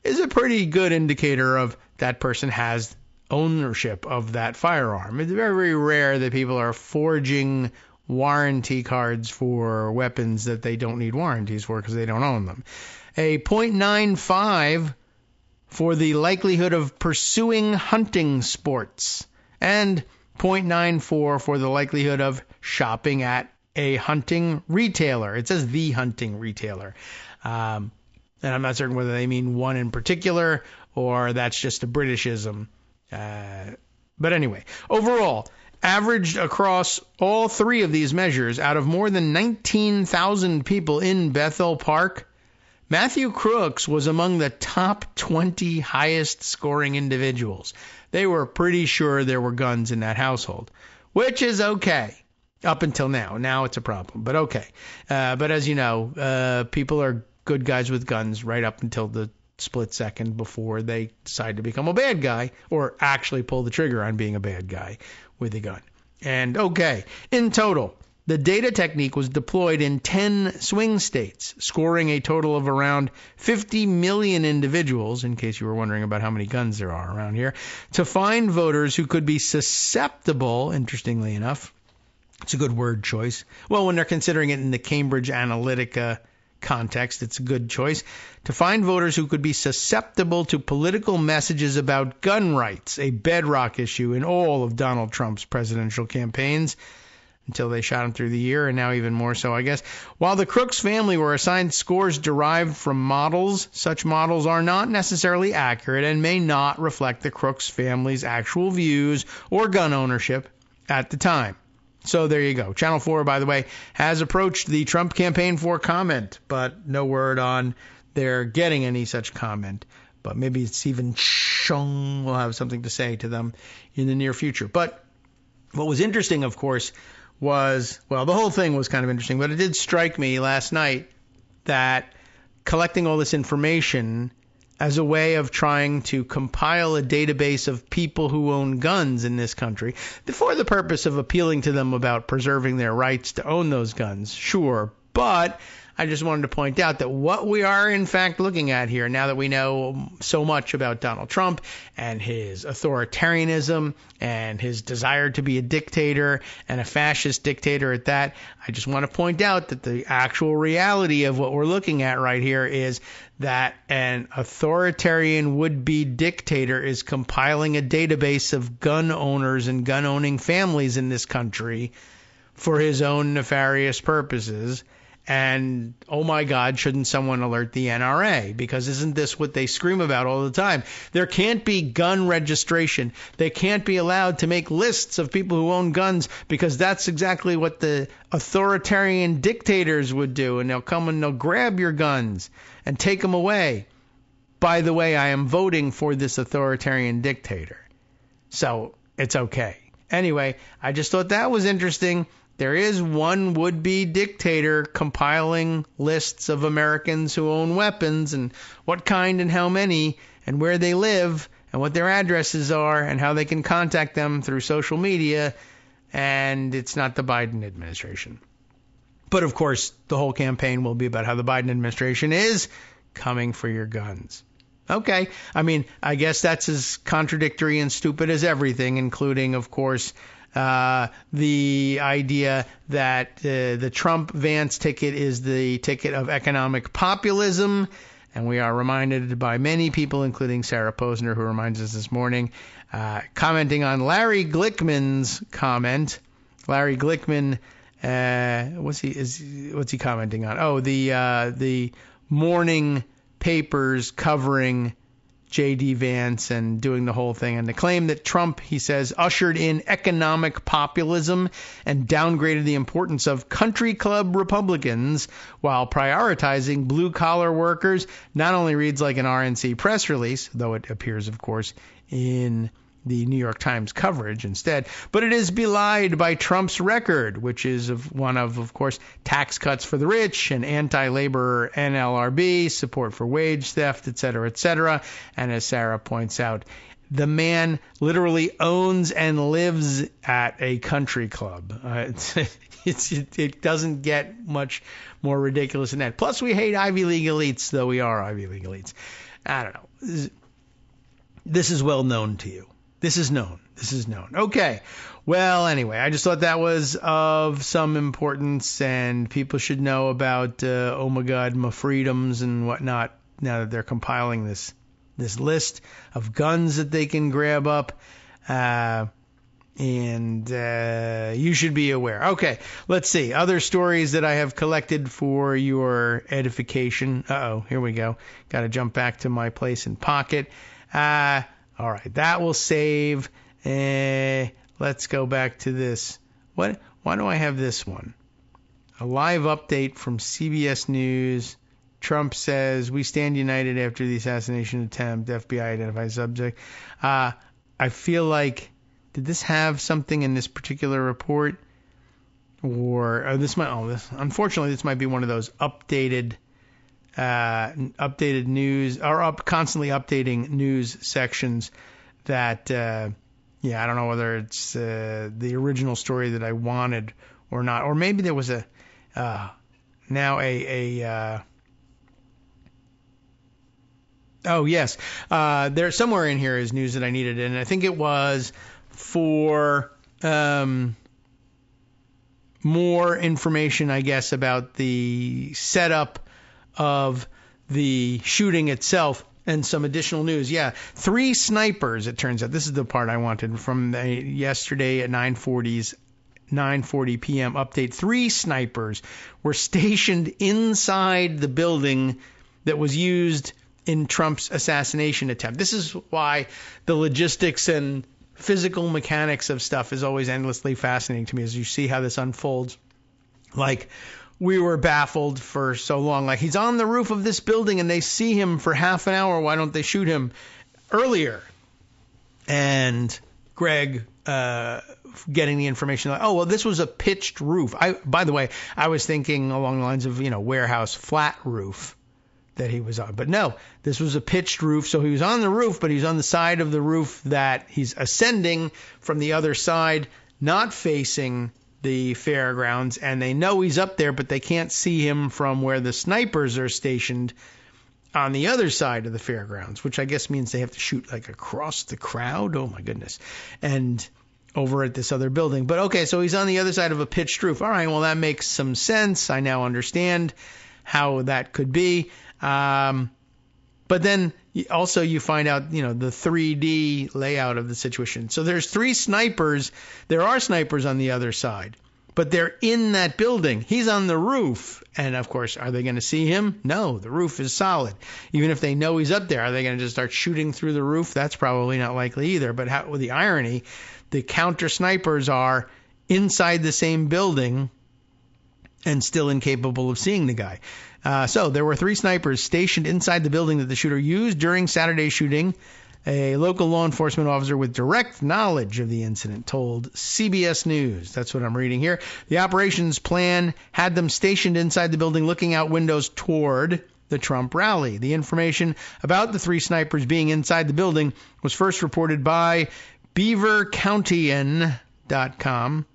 B: is a pretty good indicator of that person has ownership of that firearm. It's very rare that people are forging warranty cards for weapons that they don't need warranties for because they don't own them. A .95 for the likelihood of pursuing hunting sports, and .94 for the likelihood of shopping at a hunting retailer. It says the hunting retailer. And I'm not certain whether they mean one in particular or that's just a Britishism. But anyway, overall, averaged across all 3 of these measures out of more than 19,000 people in Bethel Park, Matthew Crooks was among the top 20 highest scoring individuals. They were pretty sure there were guns in that household, which is okay up until now. Now it's a problem, but okay. But as you know, people are good guys with guns right up until the split second before they decide to become a bad guy or actually pull the trigger on being a bad guy with a gun. And okay, in total, the data technique was deployed in 10 swing states, scoring a total of around 50 million individuals, in case you were wondering about how many guns there are around here, to find voters who could be susceptible, interestingly enough. It's a good word choice. Well, when they're considering it in the Cambridge Analytica context, it's a good choice. To find voters who could be susceptible to political messages about gun rights, a bedrock issue in all of Donald Trump's presidential campaigns, until they shot him through the year, and now even more so, I guess. While the Crooks family were assigned scores derived from models, such models are not necessarily accurate and may not reflect the Crooks family's actual views or gun ownership at the time. So there you go. Channel 4, by the way, has approached the Trump campaign for comment, but no word on their getting any such comment. But maybe Stephen Chung will have something to say to them in the near future. But what was interesting, of course, was, well, the whole thing was kind of interesting, but it did strike me last night that collecting all this information as a way of trying to compile a database of people who own guns in this country for the purpose of appealing to them about preserving their rights to own those guns. Sure, but I just wanted to point out that what we are in fact looking at here, now that we know so much about Donald Trump and his authoritarianism and his desire to be a dictator and a fascist dictator at that, I just want to point out that the actual reality of what we're looking at right here is that an authoritarian would-be dictator is compiling a database of gun owners and gun-owning families in this country for his own nefarious purposes. And, oh my God, shouldn't someone alert the NRA? Because isn't this what they scream about all the time? There can't be gun registration. They can't be allowed to make lists of people who own guns because that's exactly what the authoritarian dictators would do. And they'll come and they'll grab your guns and take them away. By the way, I am voting for this authoritarian dictator. So it's okay. Anyway, I just thought that was interesting. There is one would-be dictator compiling lists of Americans who own weapons and what kind and how many and where they live and what their addresses are and how they can contact them through social media, and it's not the Biden administration. But, of course, the whole campaign will be about how the Biden administration is coming for your guns. Okay. I mean, I guess that's as contradictory and stupid as everything, including, of course, the idea that the Trump-Vance ticket is the ticket of economic populism. And we are reminded by many people, including Sarah Posner, who reminds us this morning, commenting on Larry Glickman's comment. Larry Glickman, what's he commenting on? Oh, the morning papers covering J.D. Vance and doing the whole thing. And the claim that Trump, he says, ushered in economic populism and downgraded the importance of country club Republicans while prioritizing blue-collar workers not only reads like an RNC press release, though it appears, of course, in the New York Times coverage instead, but it is belied by Trump's record, which is one of course, tax cuts for the rich and anti-labor NLRB, support for wage theft, et cetera, and as Sarah points out, the man literally owns and lives at a country club. It doesn't get much more ridiculous than that. Plus, we hate Ivy League elites, though we are Ivy League elites. I don't know. This is well known to you. This is known. Okay. Well, anyway, I just thought that was of some importance, and people should know about, oh my God, my freedoms and whatnot, now that they're compiling this list of guns that they can grab up. And you should be aware. Okay, let's see. Other stories that I have collected for your edification. Uh-oh, here we go. Got to jump back to my place in Pocket. All right, that will save. Let's go back to this. Why do I have this one? A live update from CBS News. Trump says, we stand united after the assassination attempt. FBI identified subject. I feel like, did this have something in this particular report? Or unfortunately, this might be one of those updated news or constantly updating news sections that I don't know whether it's the original story that I wanted or not, or maybe there was there's somewhere in here is news that I needed, and I think it was for more information, I guess, about the setup of the shooting itself and some additional news. 3 snipers, it turns out. This is the part I wanted from yesterday at 9:40 p.m. update. 3 snipers were stationed inside the building that was used in Trump's assassination attempt. This is why the logistics and physical mechanics of stuff is always endlessly fascinating to me, as you see how this unfolds. Like, we were baffled for so long. Like, he's on the roof of this building and they see him for half an hour. Why don't they shoot him earlier? And Greg getting the information like, oh, well, this was a pitched roof. By the way, I was thinking along the lines of, warehouse flat roof that he was on. But no, this was a pitched roof. So he was on the roof, but he's on the side of the roof that he's ascending from the other side, not facing the fairgrounds, and they know he's up there, but they can't see him from where the snipers are stationed on the other side of the fairgrounds, which I guess means they have to shoot like across the crowd. Oh my goodness. And over at this other building. But okay, so he's on the other side of a pitched roof. All right, well, that makes some sense. I now understand how that could be. But then also you find out, the 3D layout of the situation. So there's 3 snipers. There are snipers on the other side, but they're in that building. He's on the roof. And of course, are they going to see him? No, the roof is solid. Even if they know he's up there, are they going to just start shooting through the roof? That's probably not likely either. But with the irony, the counter snipers are inside the same building and still incapable of seeing the guy. So there were 3 snipers stationed inside the building that the shooter used during Saturday's shooting. A local law enforcement officer with direct knowledge of the incident told CBS News. That's what I'm reading here. The operations plan had them stationed inside the building looking out windows toward the Trump rally. The information about the 3 snipers being inside the building was first reported by BeaverCountian.com.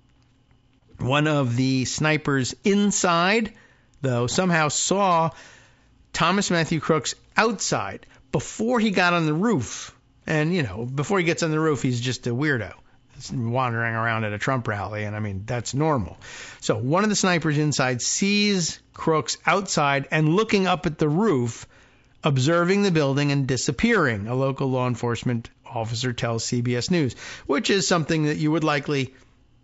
B: One of the snipers inside, though, somehow saw Thomas Matthew Crooks outside before he got on the roof. And, before he gets on the roof, he's just a weirdo wandering around at a Trump rally. And, I mean, that's normal. So one of the snipers inside sees Crooks outside and looking up at the roof, observing the building and disappearing, a local law enforcement officer tells CBS News, which is something that you would likely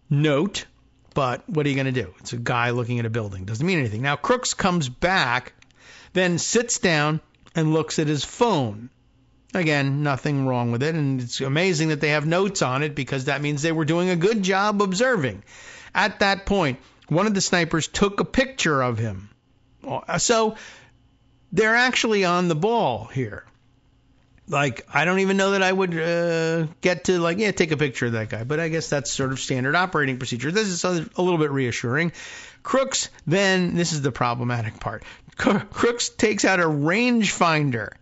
B: note. But what are you going to do? It's a guy looking at a building. Doesn't mean anything. Now, Crooks comes back, then sits down and looks at his phone. Again, nothing wrong with it, and it's amazing that they have notes on it because that means they were doing a good job observing. At that point, one of the snipers took a picture of him. So they're actually on the ball here. Like, I don't even know that I would get to, take a picture of that guy. But I guess that's sort of standard operating procedure. This is a little bit reassuring. Crooks, then, this is the problematic part. Crooks takes out a rangefinder.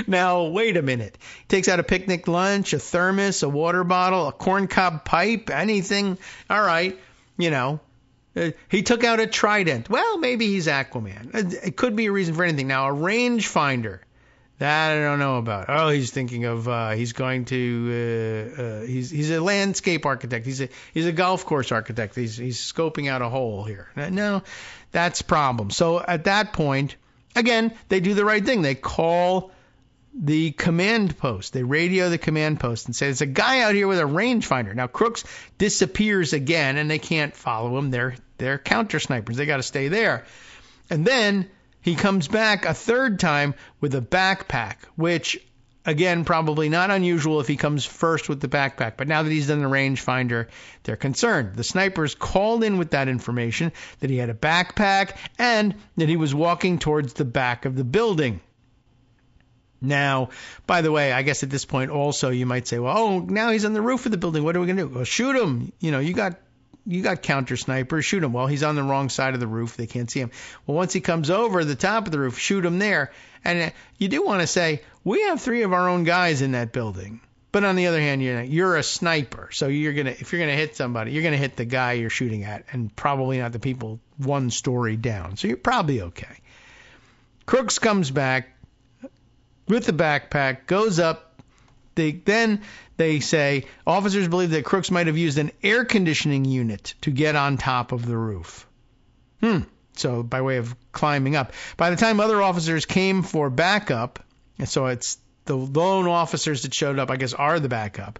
B: Now, wait a minute. He takes out a picnic lunch, a thermos, a water bottle, a corncob pipe, anything. All right, he took out a trident. Well, maybe he's Aquaman. It could be a reason for anything. Now, a rangefinder. That I don't know about. Oh, he's thinking of he's going to he's a landscape architect. He's a golf course architect. He's scoping out a hole here. No, that's a problem. So at that point, again, they do the right thing. They call the command post. They radio the command post and say, there's a guy out here with a rangefinder. Now, Crooks disappears again, and they can't follow him. They're counter snipers. They got to stay there. And then he comes back a third time with a backpack, which, again, probably not unusual if he comes first with the backpack. But now that he's done the rangefinder, they're concerned. The snipers called in with that information, that he had a backpack and that he was walking towards the back of the building. Now, by the way, I guess at this point also you might say, well, now he's on the roof of the building. What are we going to do? Well, shoot him. You got counter snipers. Shoot him. Well, he's on the wrong side of the roof. They can't see him. Well, once he comes over the top of the roof, shoot him there. And you do want to say, we have 3 of our own guys in that building. But on the other hand, you're a sniper. So if you're going to hit somebody, you're going to hit the guy you're shooting at and probably not the people 1 story down. So you're probably okay. Crooks comes back with the backpack, goes up. They say officers believe that Crooks might have used an air conditioning unit to get on top of the roof. So by way of climbing up. By the time other officers came for backup, and so it's the lone officers that showed up, I guess, are the backup.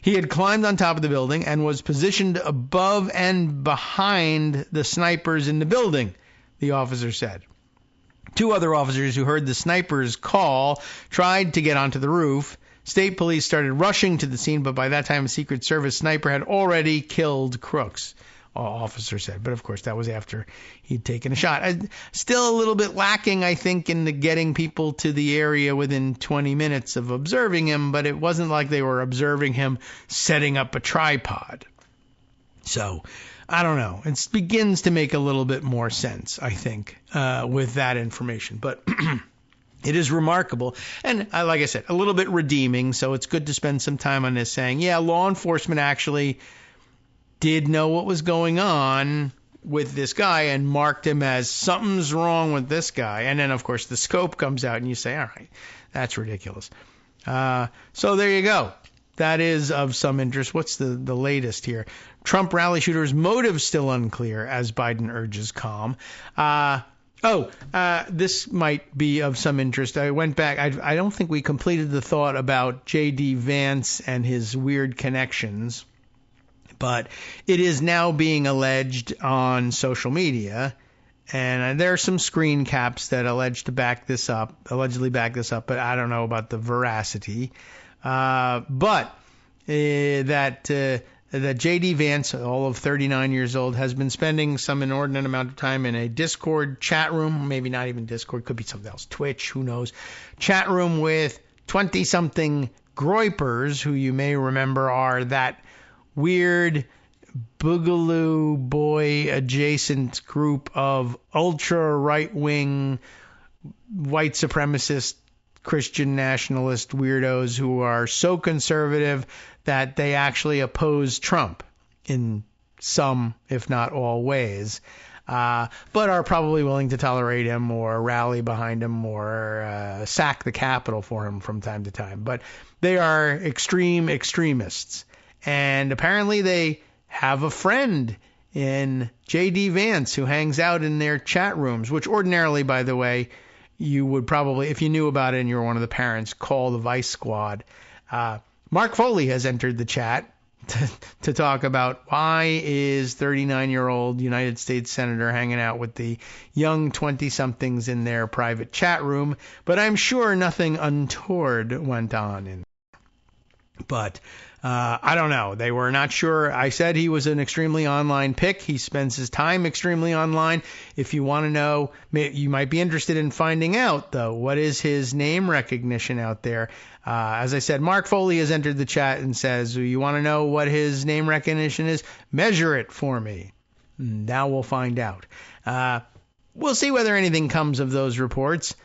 B: He had climbed on top of the building and was positioned above and behind the snipers in the building, the officer said. 2 other officers who heard the snipers' call tried to get onto the roof. State police started rushing to the scene, but by that time a Secret Service sniper had already killed Crooks, officer said. But, of course, that was after he'd taken a shot. Still a little bit lacking, I think, in the getting people to the area within 20 minutes of observing him, but it wasn't like they were observing him setting up a tripod. So, I don't know. It begins to make a little bit more sense, I think, with that information. But it is remarkable. And like I said, a little bit redeeming. So it's good to spend some time on this saying, yeah, law enforcement actually did know what was going on with this guy and marked him as something's wrong with this guy. And then, of course, the scope comes out and you say, all right, that's ridiculous. So there you go. That is of some interest. What's the latest here? Trump rally shooters' motive still unclear as Biden urges calm. This might be of some interest. I went back. I don't think we completed the thought about J.D. Vance and his weird connections, but it is now being alleged on social media, and there are some screen caps that allegedly back this up, but I don't know about the veracity. That J.D. Vance, all of 39 years old, has been spending some inordinate amount of time in a Discord chat room, maybe not even Discord, could be something else, Twitch, who knows, chat room with 20-something groypers, who you may remember are that weird Boogaloo Boy adjacent group of ultra right-wing white supremacist Christian nationalist weirdos who are so conservative that they actually oppose Trump in some, if not all, ways, but are probably willing to tolerate him or rally behind him or sack the Capitol for him from time to time. But they are extreme extremists. And apparently they have a friend in J.D. Vance who hangs out in their chat rooms, which ordinarily, by the way, you would probably, if you knew about it and you were one of the parents, call the Vice Squad. Mark Foley has entered the chat. to talk about why is 39-year-old United States Senator hanging out with the young 20-somethings in their private chat room, but I'm sure nothing untoward went on in. But I don't know. They were not sure. I said he was an extremely online pick. He spends his time extremely online. If you want to know, you might be interested in finding out, though, what is his name recognition out there. As I said, Mark Foley has entered the chat and says, you want to know what his name recognition is? Measure it for me. Now we'll find out. We'll see whether anything comes of those reports.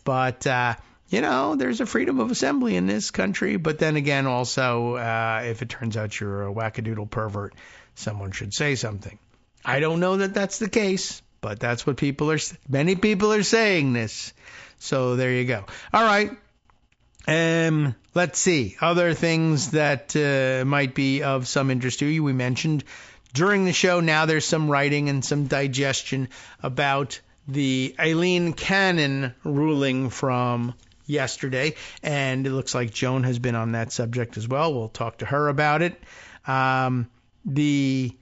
B: But, there's a freedom of assembly in this country. But then again, also, if it turns out you're a wackadoodle pervert, someone should say something. I don't know that that's the case, but that's what many people are saying this. So there you go. All right. Let's see. Other things that might be of some interest to you. We mentioned during the show, now there's some writing and some digestion about the Aileen Cannon ruling from yesterday, and it looks like Joan has been on that subject as well. We'll talk to her about it. The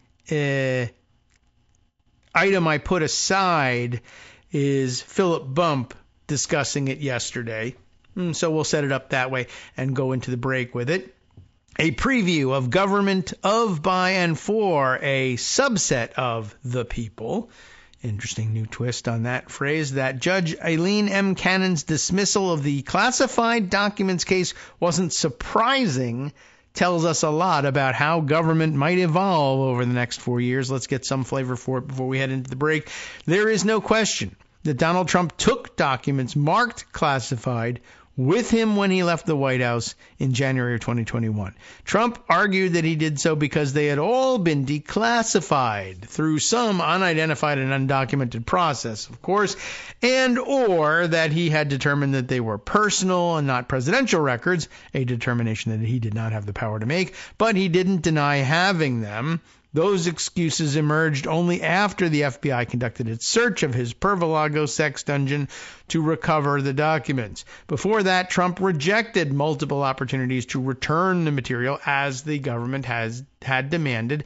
B: item I put aside is Philip Bump discussing it yesterday. So we'll set it up that way and go into the break with it. A preview of government of, by, and for a subset of the people. Interesting new twist on that phrase. That Judge Aileen M. Cannon's dismissal of the classified documents case wasn't surprising tells us a lot about how government might evolve over the next 4 years. Let's get some flavor for it before we head into the break. There is no question that Donald Trump took documents marked classified with him when he left the White House in January of 2021. Trump argued that he did so because they had all been declassified through some unidentified and undocumented process, of course, and or that he had determined that they were personal and not presidential records, a determination that he did not have the power to make, but he didn't deny having them. Those excuses emerged only after the FBI conducted its search of his Pervolago sex dungeon to recover the documents. Before that, Trump rejected multiple opportunities to return the material as the government had demanded,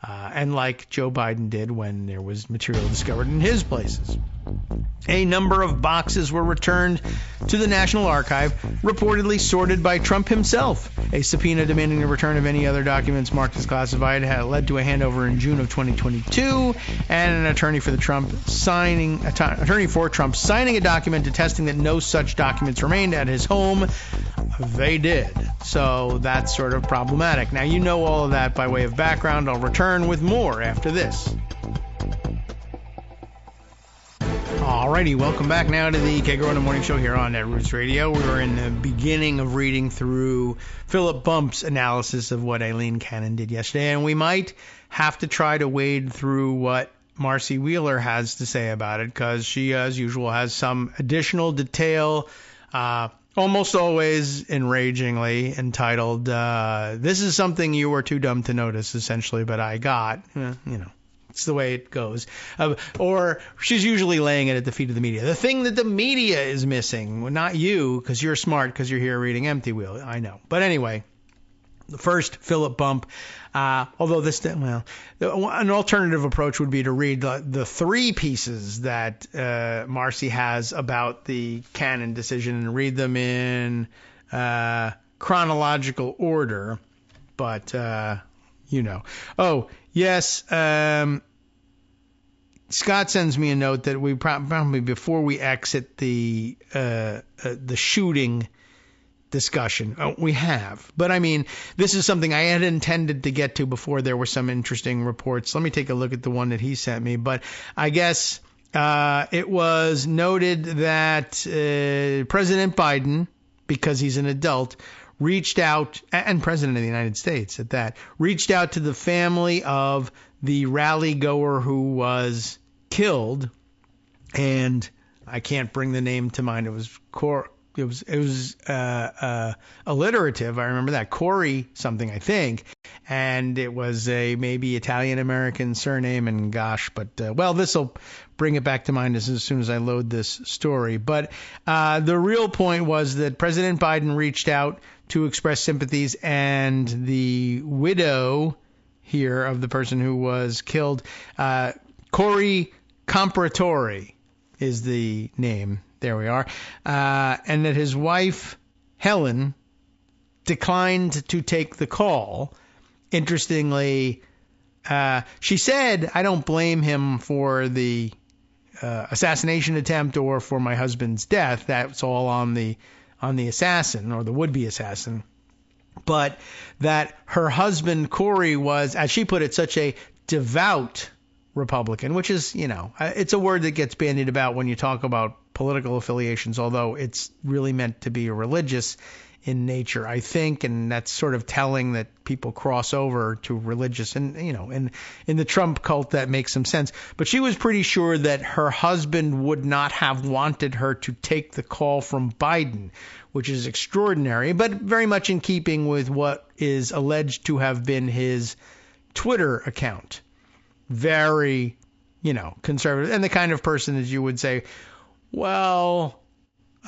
B: and like Joe Biden did when there was material discovered in his places. A number of boxes were returned to the National Archive, reportedly sorted by Trump himself. A subpoena demanding the return of any other documents marked as classified had led to a handover in June of 2022, and an attorney for Trump signing a document attesting that no such documents remained at his home. They did. So that's sort of problematic. Now, you know all of that by way of background. I'll return with more after this. Alrighty, welcome back now to the Kagro in the Morning Show here on Roots Radio. We were in the beginning of reading through Philip Bump's analysis of what Aileen Cannon did yesterday, and we might have to try to wade through what Marcy Wheeler has to say about it, because she, as usual, has some additional detail, almost always enragingly entitled, "This is something you were too dumb to notice," essentially, but I got, It's the way it goes. Or she's usually laying it at the feet of the media. The thing that the media is missing, well, not you, because you're smart, because you're here reading Empty Wheel. I know. But anyway, the first Philip Bump, although an alternative approach would be to read the three pieces that Marcy has about the Cannon decision and read them in chronological order. But, Oh, yes. Scott sends me a note that we probably before we exit the shooting discussion, we have. But I mean, this is something I had intended to get to before there were some interesting reports. Let me take a look at the one that he sent me. But I guess it was noted that President Biden, because he's an adult, reached out, and President of the United States at that, reached out to the family of the rally goer who was killed, and I can't bring the name to mind. It was was alliterative. I remember that. Corey something, I think. And it was a maybe Italian-American surname. And gosh, but, well, this will bring it back to mind as soon as I load this story. But the real point was that President Biden reached out to express sympathies, and the widow here of the person who was killed, Corey Comparatori is the name. There we are. And that his wife, Helen, declined to take the call. Interestingly, she said, I don't blame him for the assassination attempt or for my husband's death. That's all on the assassin or the would-be assassin. But that her husband, Corey, was, as she put it, such a devout Republican, which is, it's a word that gets bandied about when you talk about political affiliations, although it's really meant to be religious in nature, I think, and that's sort of telling that people cross over to religious, and in the Trump cult that makes some sense. But she was pretty sure that her husband would not have wanted her to take the call from Biden, which is extraordinary, but very much in keeping with what is alleged to have been his Twitter account. Very, conservative, and the kind of person that you would say, well,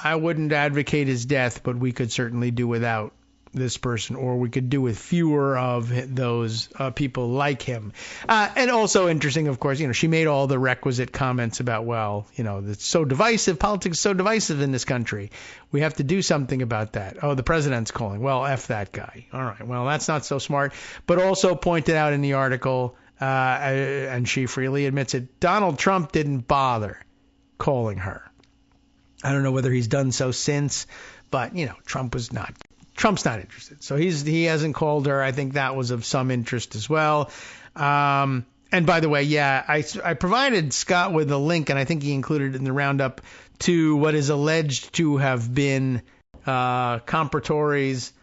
B: I wouldn't advocate his death, but we could certainly do without this person, or we could do with fewer of those people like him. And also interesting, of course, she made all the requisite comments about, well, it's so divisive, politics is so divisive in this country. We have to do something about that. Oh, the president's calling. Well, F that guy. All right, well, that's not so smart. But also pointed out in the article, and she freely admits it, Donald Trump didn't bother calling her. I don't know whether he's done so since, but, Trump's not interested. So he hasn't called her. I think that was of some interest as well. And by the way, yeah, I provided Scott with a link, and I think he included it in the roundup, to what is alleged to have been Comparatori's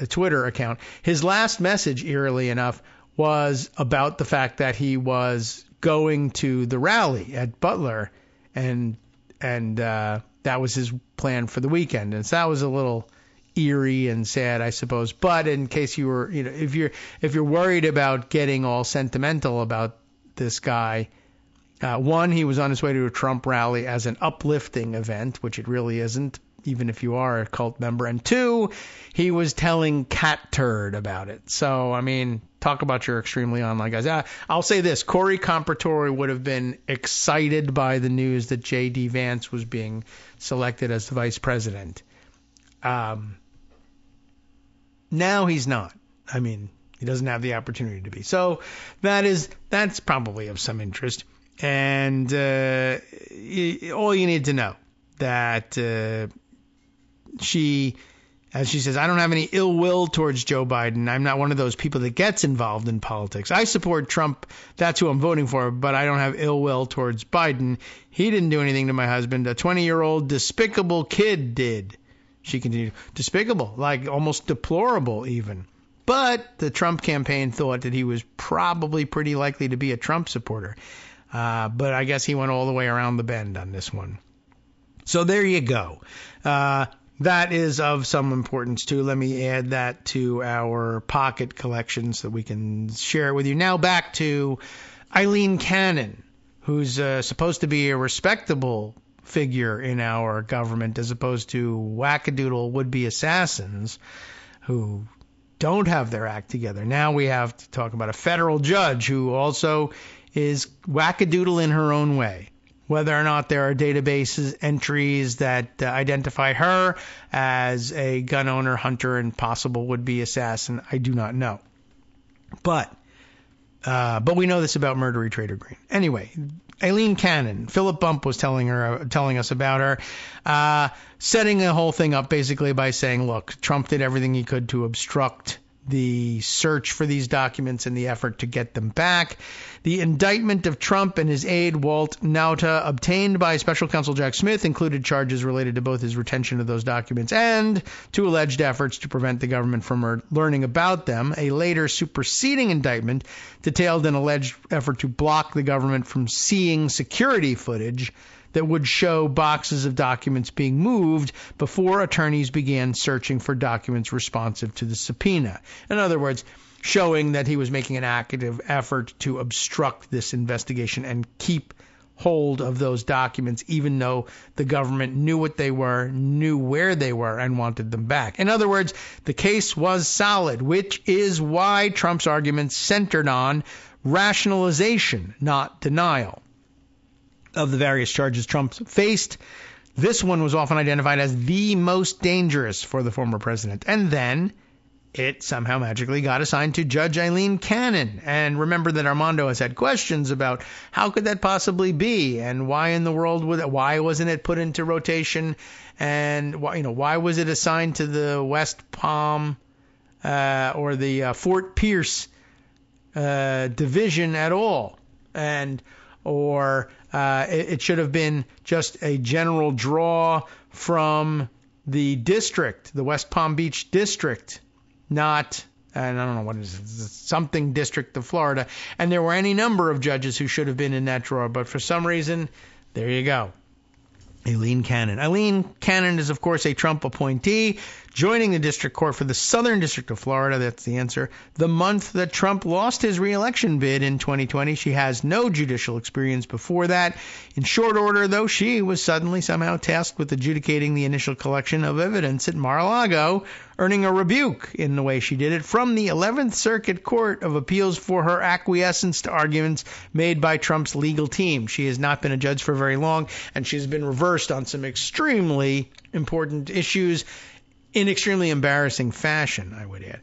B: Twitter account. His last message, eerily enough, was about the fact that he was going to the rally at Butler, and that was his plan for the weekend. And so that was a little eerie and sad, I suppose. But in case you were, if you're worried about getting all sentimental about this guy, one, he was on his way to a Trump rally as an uplifting event, which it really isn't, even if you are a cult member. And two, he was telling Cat Turd about it. So, talk about your extremely online guys. I'll say this. Corey Comparatori would have been excited by the news that J.D. Vance was being selected as the vice president. Now he's not. He doesn't have the opportunity to be. So that's probably of some interest. And all you need to know that she, as she says, I don't have any ill will towards Joe Biden. I'm not one of those people that gets involved in politics. I support Trump. That's who I'm voting for, but I don't have ill will towards Biden. He didn't do anything to my husband. A 20-year-old despicable kid did. She continued. Despicable, like almost deplorable even. But the Trump campaign thought that he was probably pretty likely to be a Trump supporter. But I guess he went all the way around the bend on this one. So there you go. That is of some importance, too. Let me add that to our pocket collection so that we can share it with you. Now back to Eileen Cannon, who's supposed to be a respectable figure in our government as opposed to wackadoodle would-be assassins who don't have their act together. Now we have to talk about a federal judge who also is wackadoodle in her own way. Whether or not there are databases entries that identify her as a gun owner, hunter, and possible would-be assassin, I do not know. But we know this about Murdery Trader Green. Anyway, Eileen Cannon, Philip Bump was telling us about her, setting the whole thing up basically by saying, look, Trump did everything he could to obstruct the search for these documents in the effort to get them back. The indictment of Trump and his aide, Walt Nauta, obtained by Special Counsel Jack Smith, included charges related to both his retention of those documents and to alleged efforts to prevent the government from learning about them. A later superseding indictment detailed an alleged effort to block the government from seeing security footage that would show boxes of documents being moved before attorneys began searching for documents responsive to the subpoena. In other words, showing that he was making an active effort to obstruct this investigation and keep hold of those documents, even though the government knew what they were, knew where they were, and wanted them back. In other words, the case was solid, which is why Trump's arguments centered on rationalization, not denial. Of the various charges Trump faced, this one was often identified as the most dangerous for the former president. And then it somehow magically got assigned to Judge Eileen Cannon. And remember that Armando has had questions about how could that possibly be, and why in the world why wasn't it put into rotation, and why was it assigned to the West Palm or the Fort Pierce division at all, or it should have been just a general draw from the district, the West Palm Beach district, not, and I don't know what it is, something district of Florida. And there were any number of judges who should have been in that drawer, but for some reason, there you go. Eileen Cannon. Eileen Cannon is, of course, a Trump appointee, joining the district court for the Southern District of Florida. That's the answer. The month that Trump lost his re-election bid in 2020. She has no judicial experience before that. In short order, though, she was suddenly somehow tasked with adjudicating the initial collection of evidence at Mar-a-Lago, earning a rebuke in the way she did it from the 11th Circuit Court of Appeals for her acquiescence to arguments made by Trump's legal team. She has not been a judge for very long, and she's been reversed on some extremely important issues in extremely embarrassing fashion, I would add.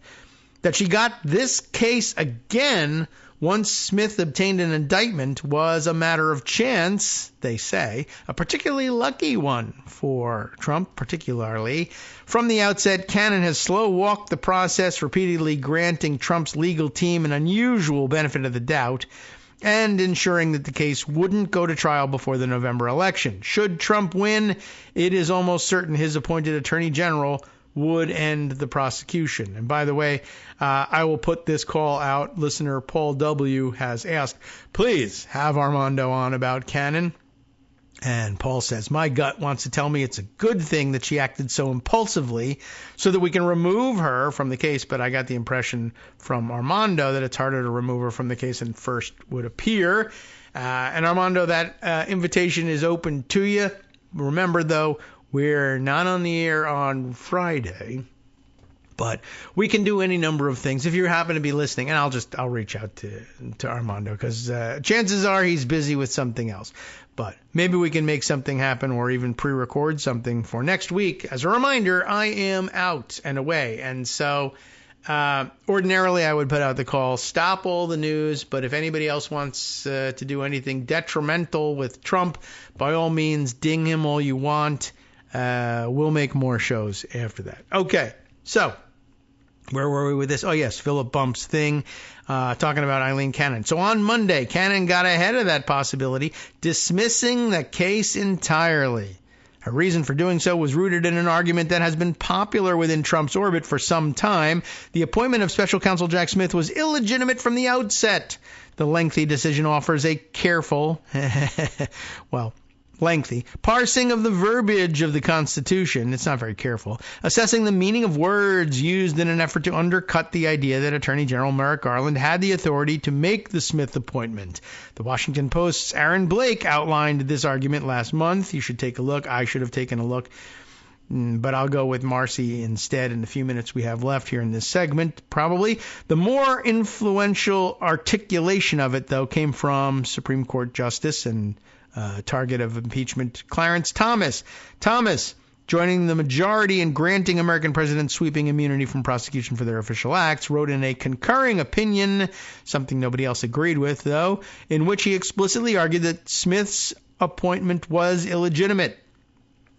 B: That she got this case again once Smith obtained an indictment was a matter of chance, they say, a particularly lucky one for Trump, particularly. From the outset, Cannon has slow-walked the process, repeatedly granting Trump's legal team an unusual benefit of the doubt and ensuring that the case wouldn't go to trial before the November election. Should Trump win, it is almost certain his appointed attorney general would end the prosecution. And by the way, I will put this call out. Listener Paul W. has asked, please have Armando on about Cannon. And Paul says, my gut wants to tell me it's a good thing that she acted so impulsively so that we can remove her from the case. But I got the impression from Armando that it's harder to remove her from the case than first would appear. And Armando, that invitation is open to you. Remember, though, we're not on the air on Friday, but we can do any number of things. If you happen to be listening, and I'll reach out to Armando, because chances are he's busy with something else. But maybe we can make something happen, or even pre-record something for next week. As a reminder, I am out and away, and so ordinarily I would put out the call, stop all the news, but if anybody else wants to do anything detrimental with Trump, by all means, ding him all you want. We'll make more shows after that. Okay, so where were we with this? Oh, yes, Philip Bump's thing, talking about Eileen Cannon. So on Monday, Cannon got ahead of that possibility, dismissing the case entirely. Her reason for doing so was rooted in an argument that has been popular within Trump's orbit for some time. The appointment of special counsel Jack Smith was illegitimate from the outset. The lengthy decision offers a careful, lengthy parsing of the verbiage of the Constitution. It's not very careful. Assessing the meaning of words used in an effort to undercut the idea that Attorney General Merrick Garland had the authority to make the Smith appointment. The Washington Post's Aaron Blake outlined this argument last month. You should take a look. I should have taken a look, but I'll go with Marcy instead in the few minutes we have left here in this segment, probably. The more influential articulation of it, though, came from Supreme Court Justice and target of impeachment, Clarence Thomas. Thomas, joining the majority in granting American presidents sweeping immunity from prosecution for their official acts, wrote in a concurring opinion, something nobody else agreed with, though, in which he explicitly argued that Smith's appointment was illegitimate.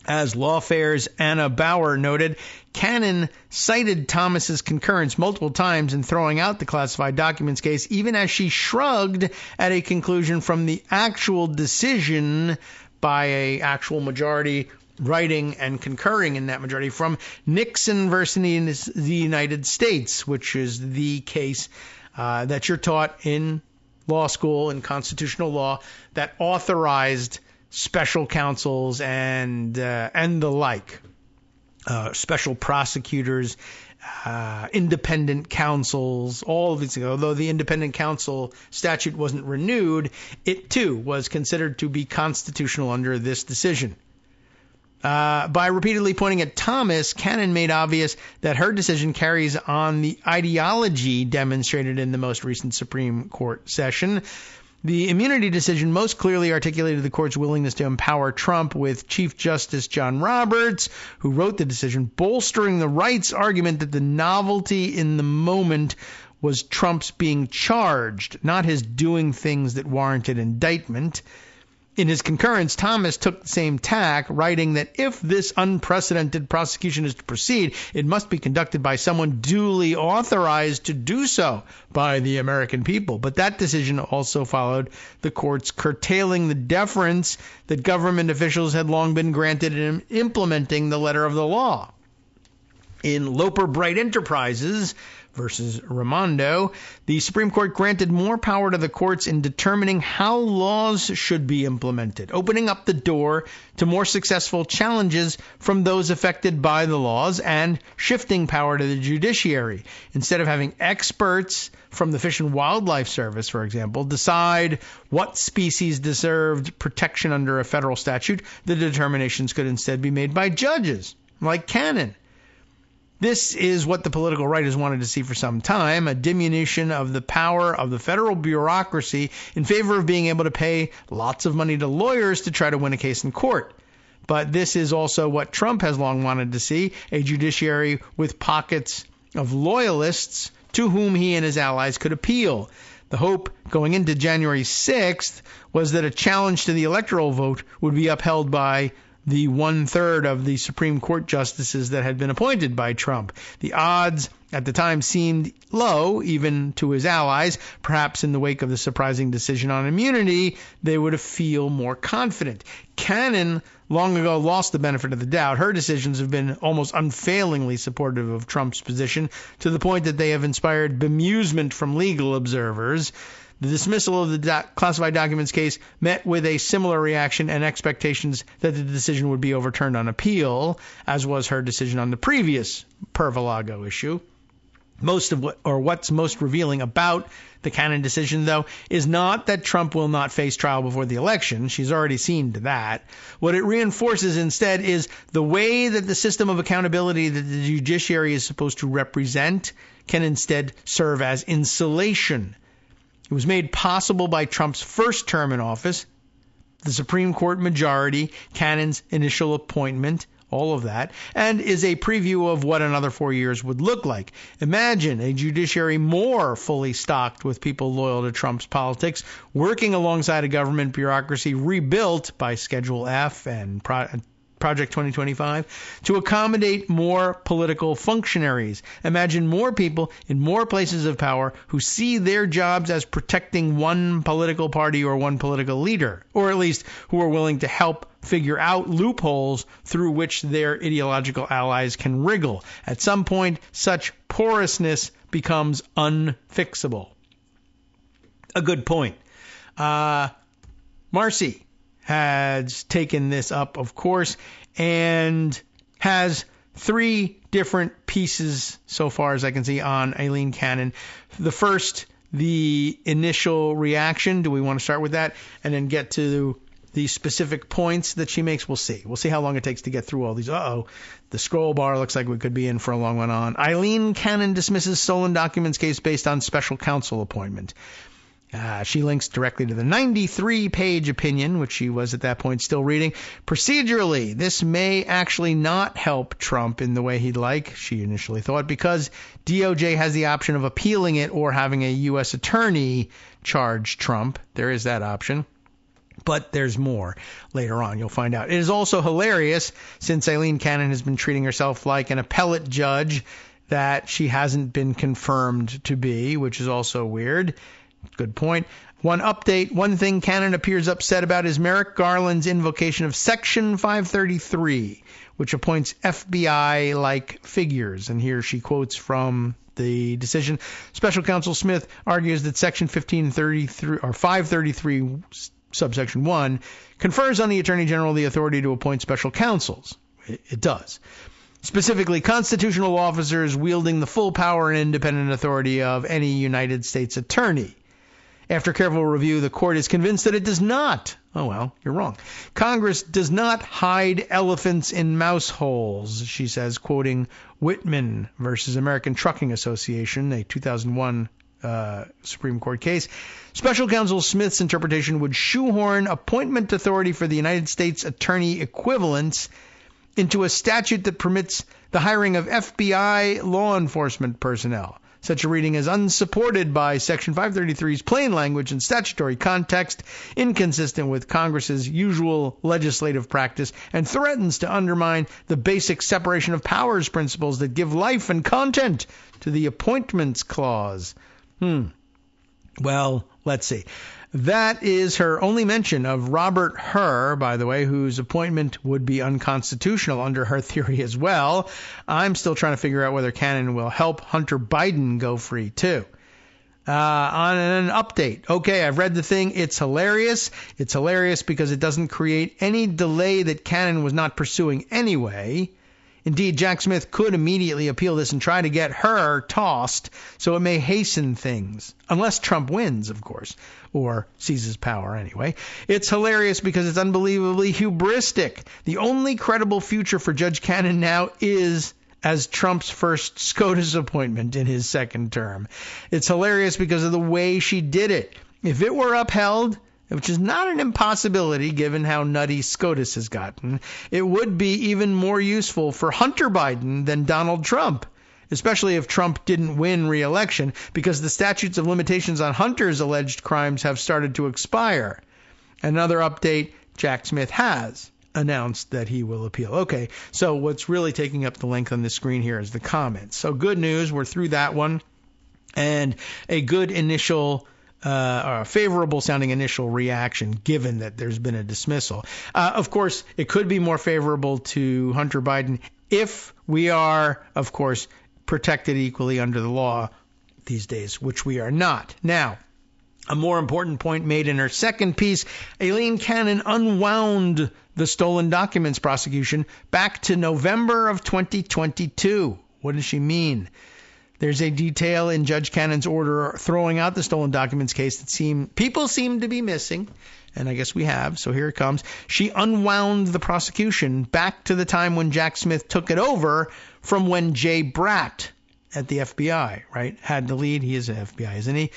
B: As Lawfare's Anna Bauer noted, Cannon cited Thomas's concurrence multiple times in throwing out the classified documents case, even as she shrugged at a conclusion from the actual decision by an actual majority writing and concurring in that majority from Nixon versus the United States, which is the case that you're taught in law school and constitutional law that authorized special counsels and the like, special prosecutors, independent counsels, all of these things. Although the independent counsel statute wasn't renewed, it too was considered to be constitutional under this decision. By repeatedly pointing at Thomas, Cannon made obvious that her decision carries on the ideology demonstrated in the most recent Supreme Court session. The immunity decision most clearly articulated the court's willingness to empower Trump, with Chief Justice John Roberts, who wrote the decision, bolstering the right's argument that the novelty in the moment was Trump's being charged, not his doing things that warranted indictment. In his concurrence, Thomas took the same tack, writing that if this unprecedented prosecution is to proceed, it must be conducted by someone duly authorized to do so by the American people. But that decision also followed the court's curtailing the deference that government officials had long been granted in implementing the letter of the law. In Loper Bright Enterprises versus Raimondo, the Supreme Court granted more power to the courts in determining how laws should be implemented, opening up the door to more successful challenges from those affected by the laws and shifting power to the judiciary. Instead of having experts from the Fish and Wildlife Service, for example, decide what species deserved protection under a federal statute, the determinations could instead be made by judges, like Cannon. This is what the political right has wanted to see for some time, a diminution of the power of the federal bureaucracy in favor of being able to pay lots of money to lawyers to try to win a case in court. But this is also what Trump has long wanted to see, a judiciary with pockets of loyalists to whom he and his allies could appeal. The hope going into January 6th was that a challenge to the electoral vote would be upheld by the 1/3 of the Supreme Court justices that had been appointed by Trump. The odds at the time seemed low, even to his allies. Perhaps in the wake of the surprising decision on immunity, they would feel more confident. Cannon long ago lost the benefit of the doubt. Her decisions have been almost unfailingly supportive of Trump's position, to the point that they have inspired bemusement from legal observers. The dismissal of the classified documents case met with a similar reaction and expectations that the decision would be overturned on appeal, as was her decision on the previous Pervalago issue. What's most revealing about the Cannon decision, though, is not that Trump will not face trial before the election. She's already seen to that. What it reinforces instead is the way that the system of accountability that the judiciary is supposed to represent can instead serve as insulation. It was made possible by Trump's first term in office, the Supreme Court majority, Cannon's initial appointment, all of that, and is a preview of what another 4 years would look like. Imagine a judiciary more fully stocked with people loyal to Trump's politics, working alongside a government bureaucracy rebuilt by Schedule F and Project 2025 to accommodate more political functionaries. Imagine more people in more places of power who see their jobs as protecting one political party or one political leader, or at least who are willing to help figure out loopholes through which their ideological allies can wriggle. At some point, such porousness becomes unfixable. A good point. Marcy has taken this up, of course, and has 3 different pieces, so far as I can see, on Aileen Cannon. The first, the initial reaction. Do we want to start with that and then get to the specific points that she makes? We'll see. We'll see how long it takes to get through all these. The scroll bar looks like we could be in for a long one on. Aileen Cannon dismisses stolen documents case based on special counsel appointment. She links directly to the 93-page opinion, which she was at that point still reading. Procedurally, this may actually not help Trump in the way he'd like, she initially thought, because DOJ has the option of appealing it or having a U.S. attorney charge Trump. There is that option. But there's more later on. You'll find out. It is also hilarious, since Aileen Cannon has been treating herself like an appellate judge that she hasn't been confirmed to be, which is also weird. Good point. One update. One thing Cannon appears upset about is Merrick Garland's invocation of Section 533, which appoints FBI-like figures. And here she quotes from the decision. Special Counsel Smith argues that Section 1533 or 533 subsection 1, confers on the Attorney General the authority to appoint special counsels. It does. Specifically, constitutional officers wielding the full power and independent authority of any United States attorney. After careful review, the court is convinced that it does not. Oh, well, you're wrong. Congress does not hide elephants in mouse holes, she says, quoting Whitman versus American Trucking Association, a 2001 Supreme Court case. Special counsel Smith's interpretation would shoehorn appointment authority for the United States attorney equivalents into a statute that permits the hiring of FBI law enforcement personnel. Such a reading is unsupported by Section 533's plain language and statutory context, inconsistent with Congress's usual legislative practice, and threatens to undermine the basic separation of powers principles that give life and content to the Appointments Clause. Well, let's see. That is her only mention of Robert Hur, by the way, whose appointment would be unconstitutional under her theory as well. I'm still trying to figure out whether Cannon will help Hunter Biden go free, too. On an update. Okay, I've read the thing. It's hilarious. It's hilarious because it doesn't create any delay that Cannon was not pursuing anyway. Indeed, Jack Smith could immediately appeal this and try to get her tossed, so it may hasten things. Unless Trump wins, of course, or seizes power anyway. It's hilarious because it's unbelievably hubristic. The only credible future for Judge Cannon now is as Trump's first SCOTUS appointment in his second term. It's hilarious because of the way she did it. If it were upheld, which is not an impossibility given how nutty SCOTUS has gotten, it would be even more useful for Hunter Biden than Donald Trump, especially if Trump didn't win re-election, because the statutes of limitations on Hunter's alleged crimes have started to expire. Another update, Jack Smith has announced that he will appeal. Okay, so what's really taking up the length on the screen here is the comments. So good news, we're through that one, and a good initial or a favorable sounding initial reaction given that there's been a dismissal. Of course, it could be more favorable to Hunter Biden if we are, of course, protected equally under the law these days, which we are not. Now, a more important point made in her second piece, Aileen Cannon unwound the stolen documents prosecution back to November of 2022. What does she mean? There's a detail in Judge Cannon's order throwing out the stolen documents case that people seem to be missing, and I guess we have, so here it comes. She unwound the prosecution back to the time when Jack Smith took it over from when Jay Bratt at the FBI, right, had the lead. He is an FBI, isn't he?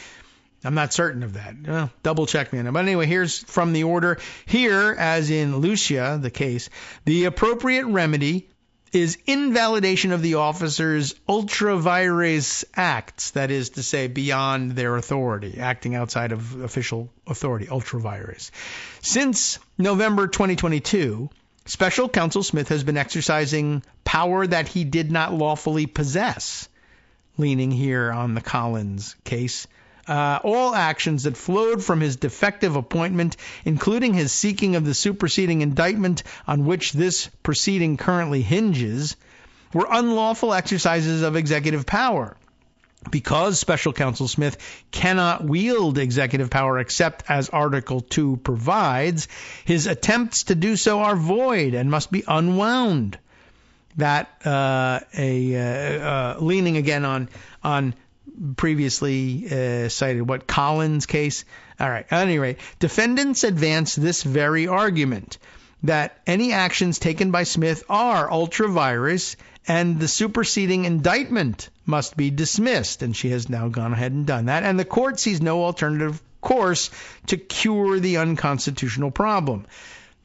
B: I'm not certain of that. Well, double check me on it. But anyway, here's from the order. Here, as in Lucia, the case, the appropriate remedy is invalidation of the officer's ultra vires acts, that is to say, beyond their authority, acting outside of official authority, ultra vires. Since November 2022, Special Counsel Smith has been exercising power that he did not lawfully possess, leaning here on the Collins case. All actions that flowed from his defective appointment, including his seeking of the superseding indictment on which this proceeding currently hinges, were unlawful exercises of executive power. Because Special Counsel Smith cannot wield executive power except as Article 2 provides, his attempts to do so are void and must be unwound. That leaning again on previously cited, Collins case? All right. At any rate, defendants advance this very argument that any actions taken by Smith are ultra vires and the superseding indictment must be dismissed. And she has now gone ahead and done that. And the court sees no alternative course to cure the unconstitutional problem.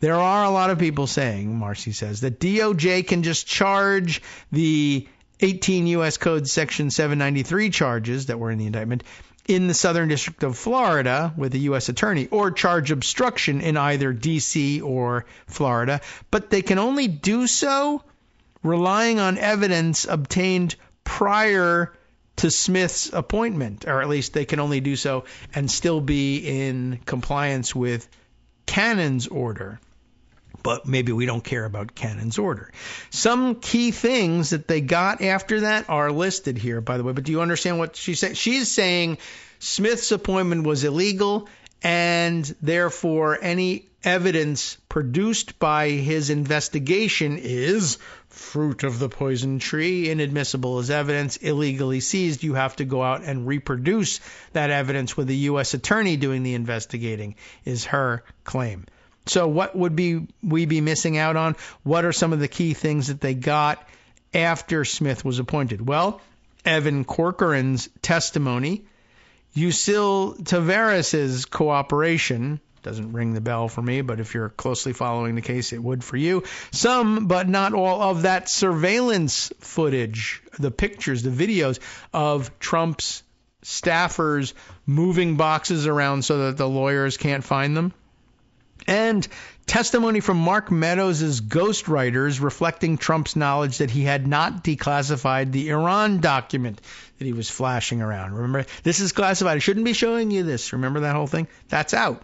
B: There are a lot of people saying, Marcy says, that DOJ can just charge the 18 U.S. Code Section 793 charges that were in the indictment in the Southern District of Florida with a U.S. attorney, or charge obstruction in either D.C. or Florida, but they can only do so relying on evidence obtained prior to Smith's appointment, or at least they can only do so and still be in compliance with Cannon's order. But maybe we don't care about Cannon's order. Some key things that they got after that are listed here, by the way. But do you understand what she's saying? She's saying Smith's appointment was illegal and therefore any evidence produced by his investigation is fruit of the poison tree, inadmissible as evidence, illegally seized. You have to go out and reproduce that evidence with the U.S. attorney doing the investigating, is her claim. So what would we be missing out on? What are some of the key things that they got after Smith was appointed? Well, Evan Corcoran's testimony, Yuscil Taveras' cooperation, doesn't ring the bell for me, but if you're closely following the case, it would for you. Some, but not all, of that surveillance footage, the pictures, the videos of Trump's staffers moving boxes around so that the lawyers can't find them. And testimony from Mark Meadows' ghostwriters reflecting Trump's knowledge that he had not declassified the Iran document that he was flashing around. Remember, this is classified. I shouldn't be showing you this. Remember that whole thing? That's out,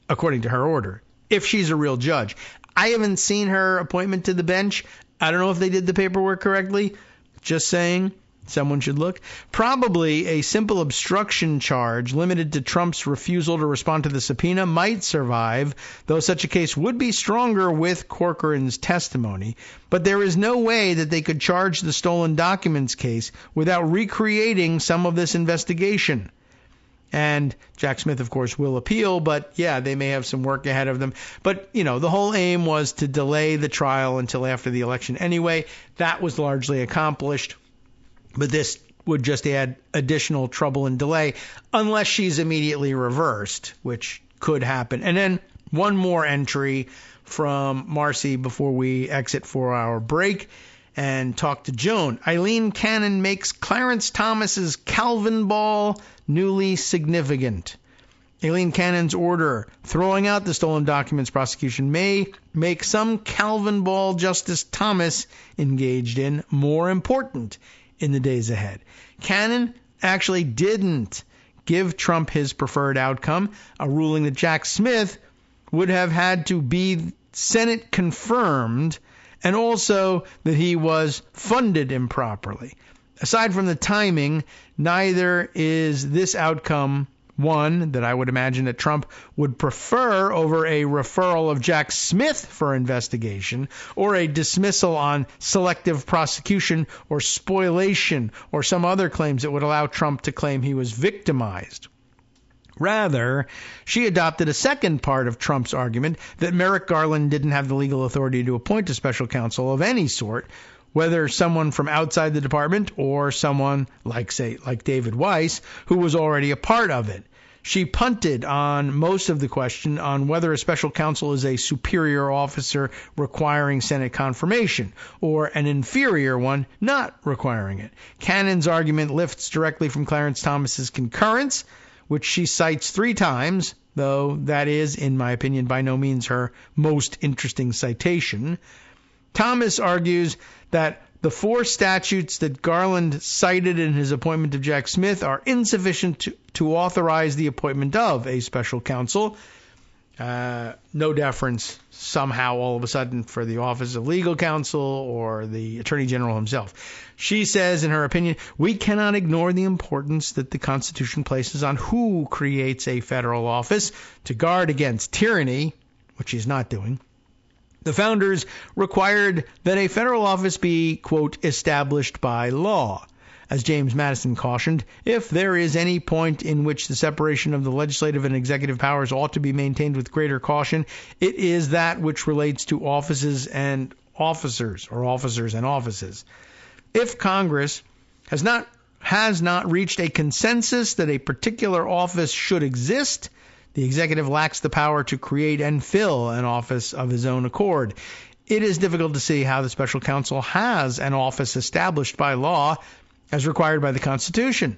B: according to her order, if she's a real judge. I haven't seen her appointment to the bench. I don't know if they did the paperwork correctly. Just saying. Someone should look. Probably a simple obstruction charge limited to Trump's refusal to respond to the subpoena might survive, though such a case would be stronger with Corcoran's testimony. But there is no way that they could charge the stolen documents case without recreating some of this investigation. And Jack Smith, of course, will appeal, but yeah, they may have some work ahead of them. But, you know, the whole aim was to delay the trial until after the election anyway. That was largely accomplished. But this would just add additional trouble and delay unless she's immediately reversed, which could happen. And then one more entry from Marcy before we exit for our break and talk to Joan. Eileen Cannon makes Clarence Thomas's Calvin Ball newly significant. Eileen Cannon's order throwing out the stolen documents prosecution may make some Calvin Ball Justice Thomas engaged in more important in the days ahead. Cannon actually didn't give Trump his preferred outcome, a ruling that Jack Smith would have had to be Senate confirmed, and also that he was funded improperly. Aside from the timing, neither is this outcome one that I would imagine that Trump would prefer over a referral of Jack Smith for investigation or a dismissal on selective prosecution or spoliation or some other claims that would allow Trump to claim he was victimized. Rather, she adopted a second part of Trump's argument that Merrick Garland didn't have the legal authority to appoint a special counsel of any sort, whether someone from outside the department or someone like David Weiss, who was already a part of it. She punted on most of the question on whether a special counsel is a superior officer requiring Senate confirmation or an inferior one not requiring it. Cannon's argument lifts directly from Clarence Thomas's concurrence, which she cites 3 times, though that is, in my opinion, by no means her most interesting citation. Thomas argues that the 4 statutes that Garland cited in his appointment of Jack Smith are insufficient to authorize the appointment of a special counsel. No deference somehow all of a sudden for the Office of Legal Counsel or the Attorney General himself. She says, in her opinion, we cannot ignore the importance that the Constitution places on who creates a federal office to guard against tyranny, which she's not doing. The founders required that a federal office be, quote, established by law. As James Madison cautioned, if there is any point in which the separation of the legislative and executive powers ought to be maintained with greater caution, it is that which relates to offices and officers, or officers and offices. If Congress has not reached a consensus that a particular office should exist, the executive lacks the power to create and fill an office of his own accord. It is difficult to see how the special counsel has an office established by law as required by the Constitution.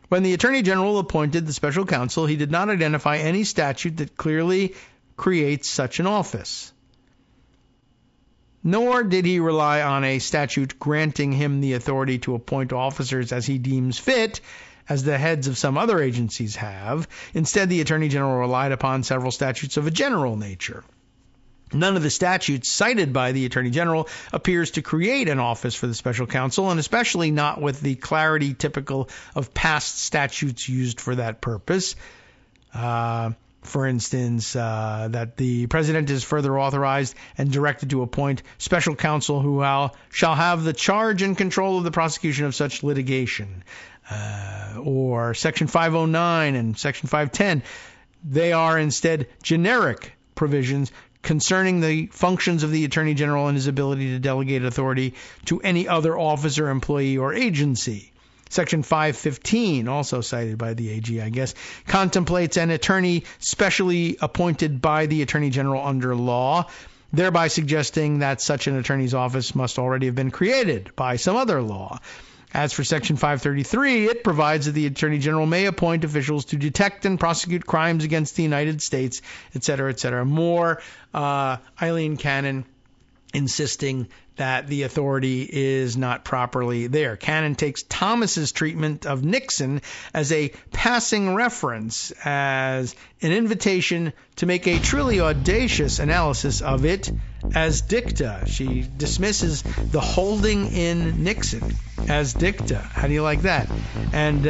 B: When the Attorney General appointed the special counsel, he did not identify any statute that clearly creates such an office. Nor did he rely on a statute granting him the authority to appoint officers as he deems fit, as the heads of some other agencies have. Instead, the Attorney General relied upon several statutes of a general nature. None of the statutes cited by the Attorney General appears to create an office for the special counsel, and especially not with the clarity typical of past statutes used for that purpose. For instance, that the president is further authorized and directed to appoint special counsel who shall have the charge and control of the prosecution of such litigation. Or Section 509 and Section 510, they are instead generic provisions concerning the functions of the Attorney General and his ability to delegate authority to any other officer, employee, or agency. Section 515, also cited by the AG, I guess, contemplates an attorney specially appointed by the Attorney General under law, thereby suggesting that such an attorney's office must already have been created by some other law. As for Section 533, it provides that the Attorney General may appoint officials to detect and prosecute crimes against the United States, et cetera, et cetera. More Eileen Cannon insisting that the authority is not properly there. Cannon takes Thomas's treatment of Nixon as a passing reference, as an invitation to make a truly audacious analysis of it as dicta. She dismisses the holding in Nixon as dicta. How do you like that? And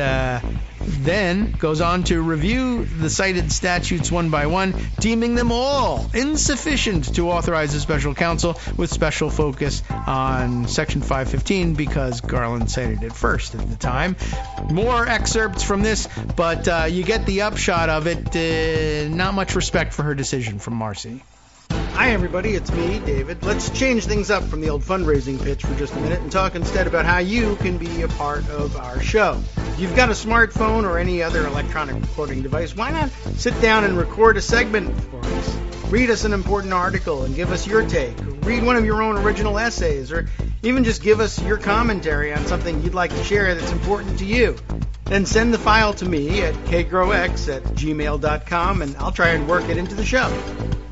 B: then goes on to review the cited statutes one by one, deeming them all insufficient to authorize a special counsel, with special focus on Section 515 because Garland cited it first at the time. More excerpts from this, but you get the upshot of it. Not much respect for her decision from Marcy. Hi, everybody. It's me, David. Let's change things up from the old fundraising pitch for just a minute and talk instead about how you can be a part of our show. If you've got a smartphone or any other electronic recording device, why not sit down and record a segment for us? Read us an important article and give us your take. Read one of your own original essays, or even just give us your commentary on something you'd like to share that's important to you. Then send the file to me at kagrox@gmail.com, and I'll try and work it into the show.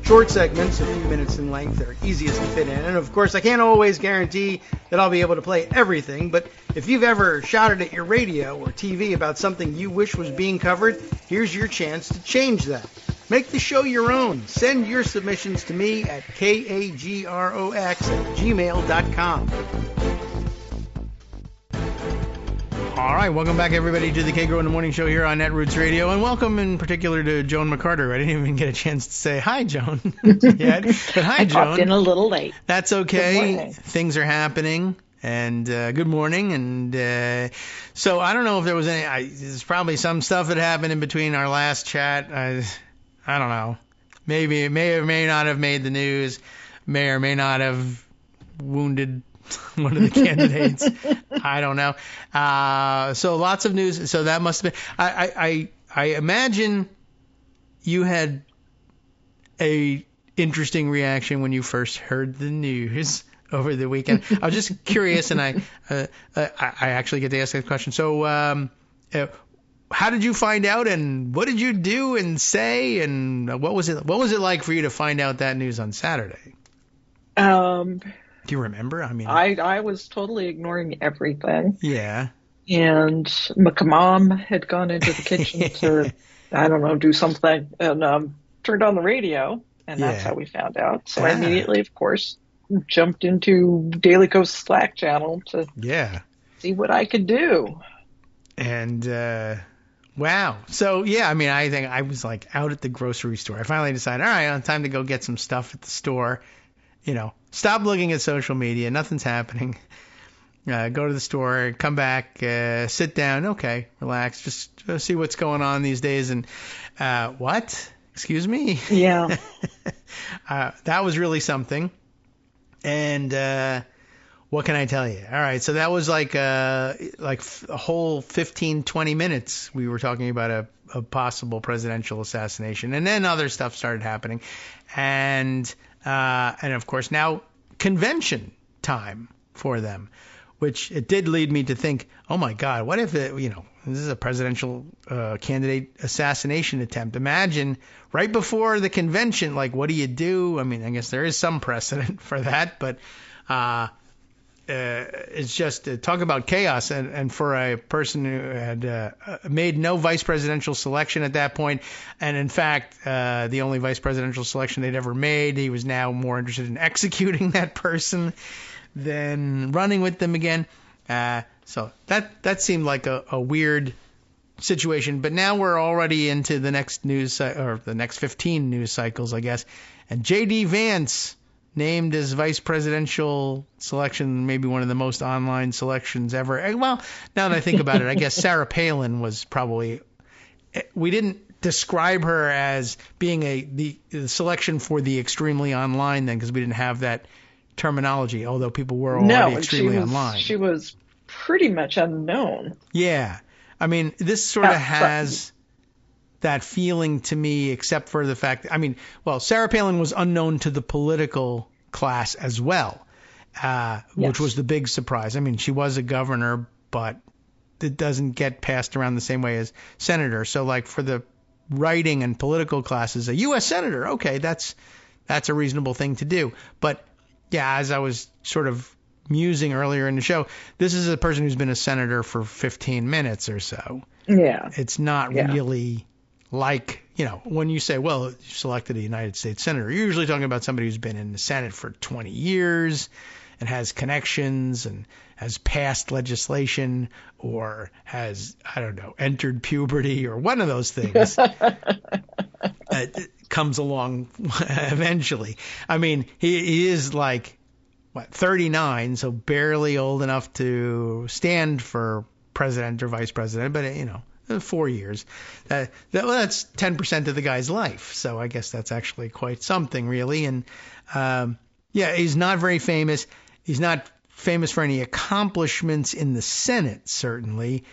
B: Short segments, a few minutes in length, are easiest to fit in. And of course, I can't always guarantee that I'll be able to play everything, but if you've ever shouted at your radio or TV about something you wish was being covered, here's your chance to change that. Make the show your own. Send your submissions to me at kagrox@gmail.com. All right, welcome back, everybody, to the Kagro in the Morning Show here on Netroots Radio, and welcome in particular to Joan McCarter. I didn't even get a chance to say hi, Joan, yet, but hi, Joan.
C: I popped in a little late.
B: That's okay. Things are happening, and good morning. And so I don't know if there was any. There's probably some stuff that happened in between our last chat. I don't know. Maybe it may or may not have made the news. May or may not have wounded one of the candidates. I don't know. So lots of news. So that must have been. I imagine you had a interesting reaction when you first heard the news over the weekend. I was just curious, and I actually get to ask that question. So how did you find out, and what did you do and say, and what was it like for you to find out that news on Saturday? Do you remember? I mean,
C: I was totally ignoring everything.
B: Yeah.
C: And my mom had gone into the kitchen to, I don't know, do something, and turned on the radio, and that's how we found out. So I immediately, of course, jumped into Daily Kos Slack channel to see what I could do. And
B: wow. So I mean, I think I was like out at the grocery store. I finally decided, all right, time to go get some stuff at the store. You know, stop looking at social media. Nothing's happening. Go to the store, come back, sit down. Okay, relax. Just see what's going on these days. And what? Excuse me?
C: Yeah.
B: That was really something. And what can I tell you? All right, so that was like a whole 15, 20 minutes. We were talking about a possible presidential assassination. And then other stuff started happening. And of course, now convention time for them, which it did lead me to think, oh, my God, what if, this is a presidential candidate assassination attempt. Imagine right before the convention, like, what do you do? I mean, I guess there is some precedent for that, but it's just talk about chaos. And for a person who had made no vice presidential selection at that point, and in fact, the only vice presidential selection they'd ever made, he was now more interested in executing that person than running with them again. So that seemed like a weird situation. But now we're already into the next or the next 15 news cycles, I guess. And J.D. Vance named as vice presidential selection, maybe one of the most online selections ever. Well, now that I think about it, I guess Sarah Palin was probably. We didn't describe her as being the selection for the extremely online then, because we didn't have that terminology, although people were already extremely online.
C: She was pretty much unknown.
B: Yeah. I mean, this sort of has that feeling to me, except for the fact, Sarah Palin was unknown to the political class as well, which was the big surprise. I mean, she was a governor, but it doesn't get passed around the same way as senator. So like for the writing and political classes, a U.S. senator, okay, that's a reasonable thing to do. But yeah, as I was sort of musing earlier in the show, this is a person who's been a senator for 15 minutes or so.
C: Yeah.
B: It's not really like, when you say, well, you selected a United States senator, you're usually talking about somebody who's been in the Senate for 20 years and has connections and has passed legislation or has, I don't know, entered puberty or one of those things. Comes along eventually. I mean, he is like, 39, so barely old enough to stand for president or vice president, but 4 years. That's 10% of the guy's life. So I guess that's actually quite something, really. And he's not very famous. He's not famous for any accomplishments in the Senate, certainly.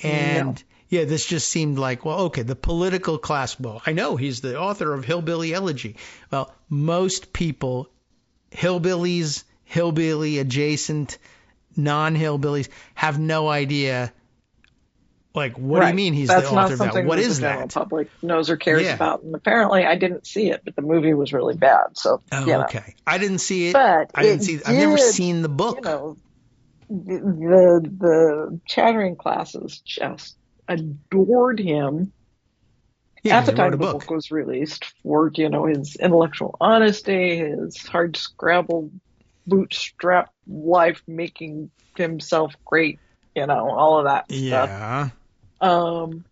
B: And this just seemed like, well, okay, the political class. Well, I know he's the author of Hillbilly Elegy. Well, most people, hillbillies, hillbilly adjacent, non-hillbillies, have no idea. Like, what do you mean he's the author of that? What is that?
C: The general public knows or cares about. And apparently, I didn't see it, but the movie was really bad. So,
B: okay. I didn't see it.
C: But
B: I've never seen the book.
C: The chattering classes just adored him.
B: Yeah,
C: at the time the book was released, for his intellectual honesty, his hard scrabble bootstrap life, making himself great, all of that stuff. And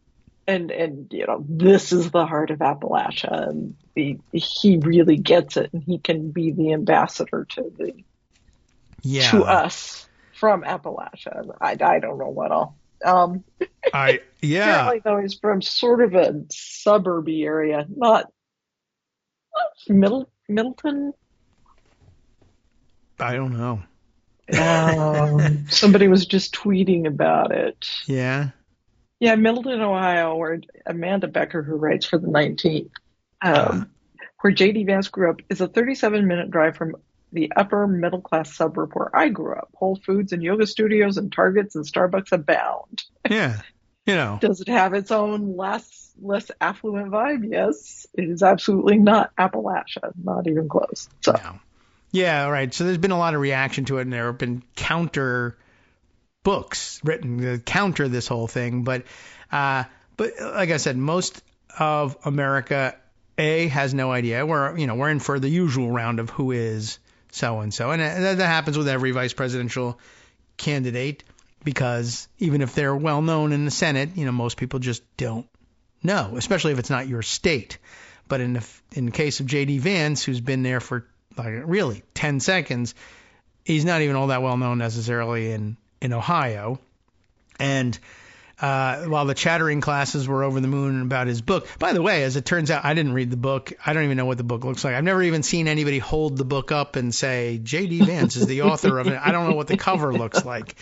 C: this is the heart of Appalachia, and he really gets it, and he can be the ambassador to us from Appalachia. I don't know what all. Apparently, though, he's from sort of a suburby area, not Middleton.
B: I don't know.
C: Somebody was just tweeting about it.
B: Yeah.
C: Yeah, Middleton, Ohio, where Amanda Becker, who writes for the 19th, where J.D. Vance grew up, is a 37-minute drive from the upper middle-class suburb where I grew up. Whole Foods and yoga studios and Targets and Starbucks abound.
B: Yeah,
C: Does it have its own less affluent vibe? Yes. It is absolutely not Appalachia. Not even close. So.
B: No. Yeah, right. So there's been a lot of reaction to it, and there have been counter books written to counter this whole thing. But like I said, most of America, has no idea. We're in for the usual round of who is so-and-so. And that happens with every vice presidential candidate, because even if they're well-known in the Senate, most people just don't know, especially if it's not your state. But in the case of J.D. Vance, who's been there for really 10 seconds, he's not even all that well-known necessarily in Ohio. And while the chattering classes were over the moon about his book. By the way, as it turns out, I didn't read the book. I don't even know what the book looks like. I've never even seen anybody hold the book up and say, J.D. Vance is the author of it. I don't know what the cover looks like.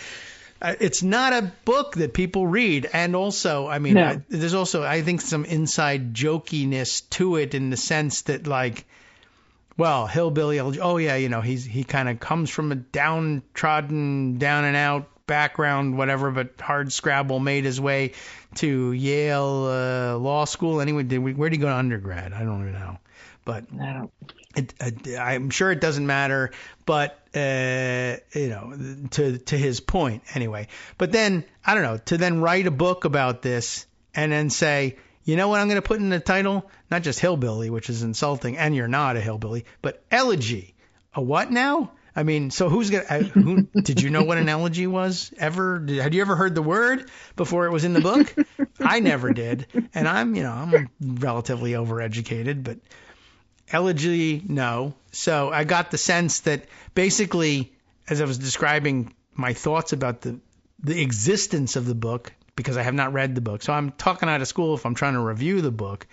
B: It's not a book that people read. And also, there's also, I think, some inside jokiness to it, in the sense that, Hillbilly Elegy, he kind of comes from a downtrodden, down and out background, whatever, but hard scrabble, made his way to Yale Law School. Anyway, where'd he go to undergrad? I don't even know. But I'm sure it doesn't matter. But to his point anyway. But then I don't know, to then write a book about this and then say, you know what I'm going to put in the title? Not just hillbilly, which is insulting, and you're not a hillbilly, but elegy. A what now? I mean, so who did you know what an elegy was ever? Had you ever heard the word before it was in the book? I never did. And I'm relatively overeducated, but elegy, no. So I got the sense that basically, as I was describing my thoughts about the existence of the book, because I have not read the book. So I'm talking out of school if I'm trying to review the book,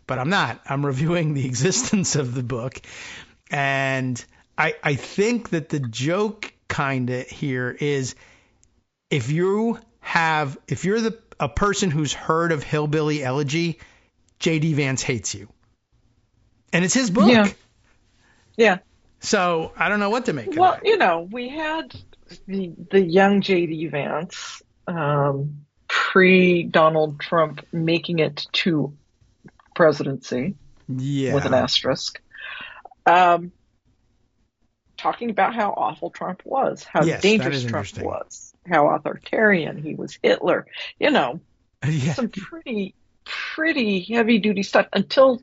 B: but I'm not. I'm reviewing the existence of the book. And I think that the joke kind of here is if you're a person who's heard of Hillbilly Elegy, J.D. Vance hates you. And it's his book.
C: Yeah.
B: So I don't know what to make of
C: Well,
B: that.
C: we had the young J.D. Vance, pre-Donald Trump making it to presidency with an asterisk. Talking about how awful Trump was, how dangerous Trump was, how authoritarian he was, Hitler, some pretty heavy duty stuff until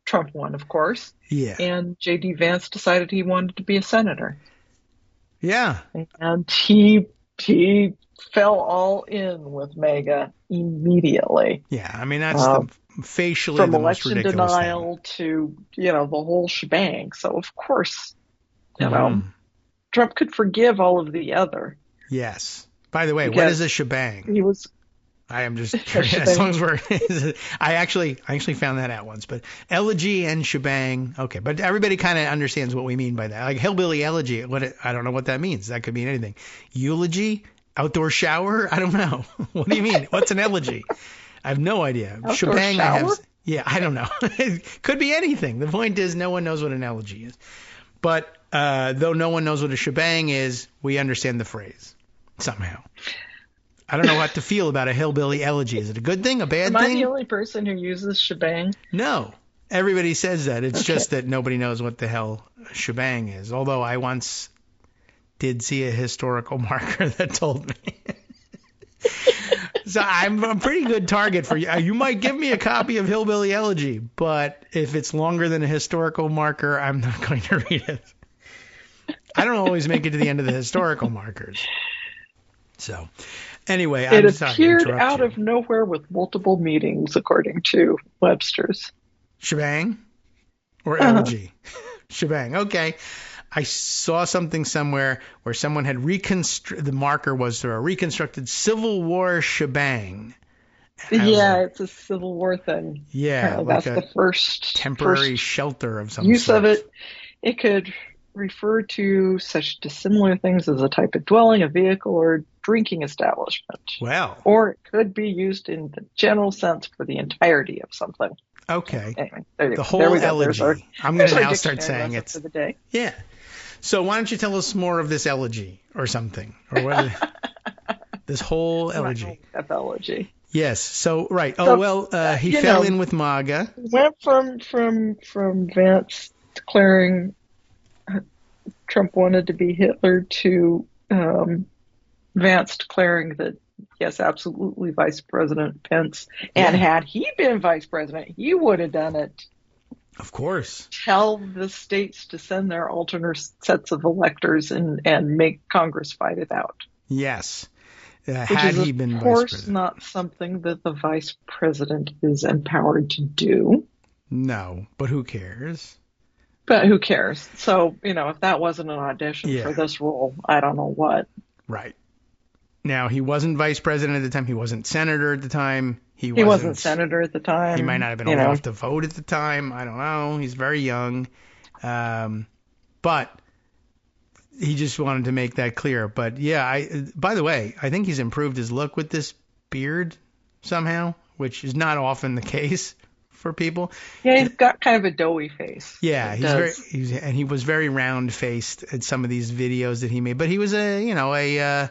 C: Trump won, of course.
B: Yeah.
C: And J.D. Vance decided he wanted to be a senator.
B: Yeah.
C: And he fell all in with MAGA immediately.
B: Yeah. I mean, that's facially
C: from
B: the most
C: election
B: ridiculous
C: denial
B: thing.
C: to, the whole shebang. So, of course, Trump could forgive all of the other.
B: Yes. By the way, what is a shebang?
C: He was.
B: I am just curious. As long as we're, I actually found that out once. But elegy and shebang, okay. But everybody kind of understands what we mean by that. Like Hillbilly Elegy, I don't know what that means. That could mean anything. Eulogy, outdoor shower, I don't know. What do you mean? What's an elegy? I have no idea.
C: Outdoor
B: shebang,
C: shower?
B: I don't know. It could be anything. The point is, no one knows what an elegy is. But though no one knows what a shebang is, we understand the phrase somehow. I don't know what to feel about a hillbilly elegy. Is it a good thing, a bad thing?
C: Am I the only person who uses shebang?
B: No. Everybody says that. It's just that nobody knows what the hell a shebang is. Although I once did see a historical marker that told me. So I'm a pretty good target for you. You might give me a copy of Hillbilly Elegy, but if it's longer than a historical marker, I'm not going to read it. I don't always make it to the end of the historical markers. So, anyway,
C: it appeared out of nowhere with multiple meanings, according to Webster's.
B: Shebang or elegy? Shebang. Okay. I saw something somewhere where someone had the marker was a reconstructed Civil War shebang.
C: It's a Civil War thing.
B: Yeah,
C: that's the first
B: temporary shelter of some
C: use
B: sort.
C: of it. It could refer to such dissimilar things as a type of dwelling, a vehicle, or drinking establishment.
B: Well.
C: Or it could be used in the general sense for the entirety of something.
B: Okay.
C: Anyway,
B: the whole elegy. I'm going to now start saying it's
C: for the day.
B: Yeah. So why don't you tell us more of this elegy or something, or what? This whole elegy.
C: Elegy.
B: Yes. So right. He fell in with MAGA.
C: Went from Vance declaring Trump wanted to be Hitler to Vance declaring that yes, absolutely, Vice President Pence. And had he been Vice President, he would have done it.
B: Of course.
C: Tell the states to send their alternate sets of electors and make Congress fight it out.
B: Yes.
C: Had he been Vice President. Which is, of course, not something that the Vice President is empowered to do.
B: No, but who cares?
C: But who cares? So, if that wasn't an audition for this role, I don't know what.
B: Right. Now, he wasn't Vice President at the time. He wasn't Senator at the time. He
C: wasn't Senator at the time.
B: He might not have been old enough to vote at the time. I don't know. He's very young. But he just wanted to make that clear. But, by the way, I think he's improved his look with this beard somehow, which is not often the case for people.
C: Yeah, he's got kind of a doughy face.
B: Yeah, he was very round-faced at some of these videos that he made. But he was an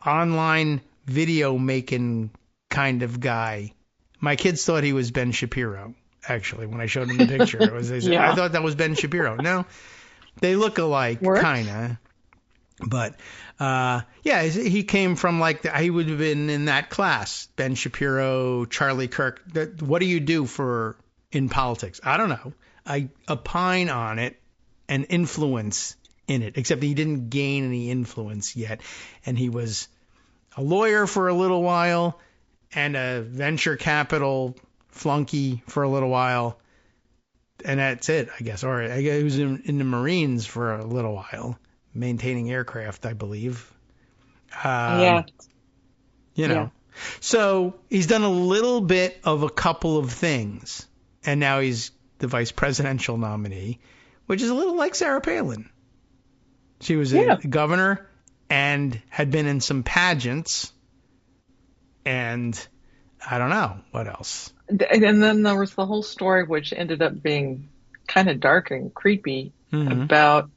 B: online video making kind of guy. My kids thought he was Ben Shapiro, actually, when I showed them the picture. I thought that was Ben Shapiro. No, they look alike, kind of. But, he came from he would have been in that class. Ben Shapiro, Charlie Kirk. What do you do in politics? I don't know. I opine on it and influence in it, except he didn't gain any influence yet. And he was a lawyer for a little while and a venture capital flunky for a little while. And that's it, I guess. Or I guess he was in the Marines for a little while, maintaining aircraft, I believe.
C: Yeah.
B: You know. Yeah. So he's done a little bit of a couple of things. And now he's the vice presidential nominee, which is a little like Sarah Palin. She was a governor and had been in some pageants. And I don't know what else.
C: And then there was the whole story, which ended up being kind of dark and creepy, about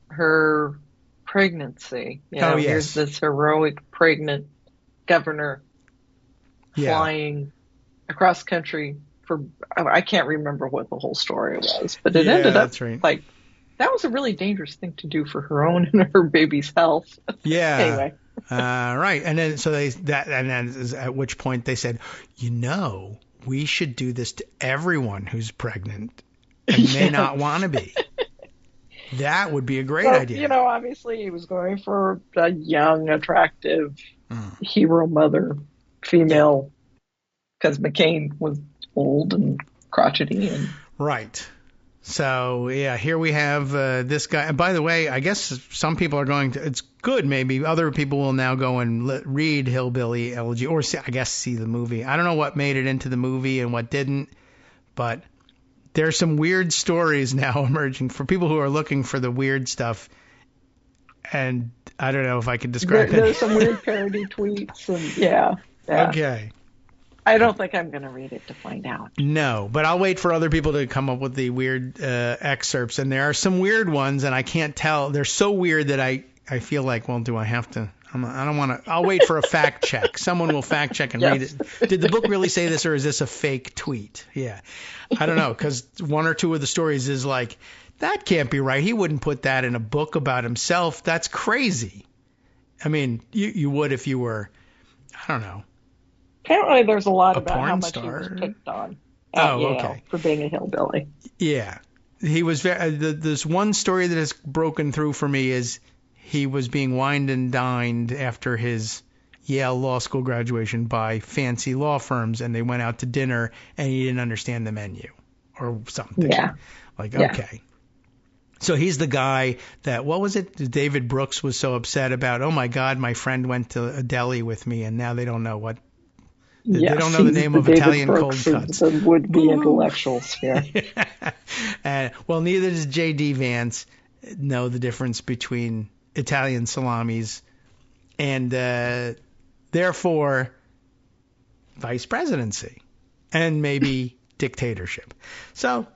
C: her pregnancy. You know, here's this heroic pregnant governor flying across country for, I can't remember what the whole story was, but it ended up like, that was a really dangerous thing to do for her own and her baby's health.
B: Yeah.
C: Anyway.
B: Right. And then, so at which point they said, we should do this to everyone who's pregnant and may not want to be. That would be a great idea.
C: You know, obviously he was going for a young, attractive hero mother, female, because McCain was old and crotchety.
B: Right. So, yeah, here we have this guy. And by the way, I guess some people are going to, it's good maybe, other people will now go and read Hillbilly Elegy, or see the movie. I don't know what made it into the movie and what didn't, but there's some weird stories now emerging for people who are looking for the weird stuff. And I don't know if I could describe it.
C: There's some weird parody tweets and yeah.
B: Okay.
C: I don't think I'm going to read it to find out.
B: No, but I'll wait for other people to come up with the weird excerpts. And there are some weird ones, and I can't tell. They're so weird that I feel like, well, do I have to? I don't want to. I'll wait for a fact check. Someone will fact check and read it. Did the book really say this, or is this a fake tweet? Yeah. I don't know, because one or two of the stories is like, that can't be right. He wouldn't put that in a book about himself. That's crazy. I mean, you would if you were, I don't know.
C: Apparently there's a lot about how much
B: star?
C: he was picked on at Yale
B: okay.
C: for being a hillbilly.
B: Yeah. He was very, this one story that has broken through for me is he was being wined and dined after his Yale Law School graduation by fancy law firms, and they went out to dinner and he didn't understand the menu or something.
C: Yeah.
B: Like, okay. So he's the guy that, what was it? David Brooks was so upset about, oh my God, my friend went to a deli with me and now they don't know what. They don't know the name of
C: David
B: Italian
C: Brooks
B: cold cuts.
C: The would-be intellectuals here.
B: Well, neither does J.D. Vance know the difference between Italian salamis and, therefore, vice presidency and maybe dictatorship. So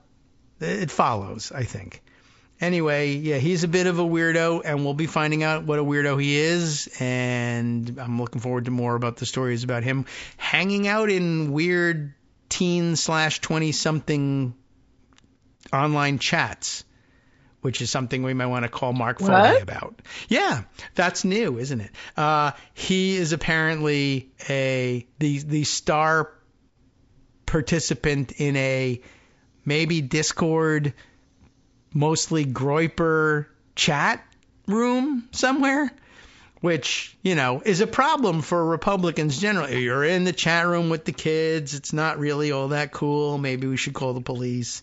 B: it follows, I think. Anyway, yeah, he's a bit of a weirdo, and we'll be finding out what a weirdo he is, and I'm looking forward to more about the stories about him hanging out in weird teen/20-something online chats, which is something we might want to call Mark Foley about. Yeah, that's new, isn't it? He is apparently the star participant in a maybe Discord, mostly Groyper chat room somewhere, which, is a problem for Republicans generally. You're in the chat room with the kids. It's not really all that cool. Maybe we should call the police.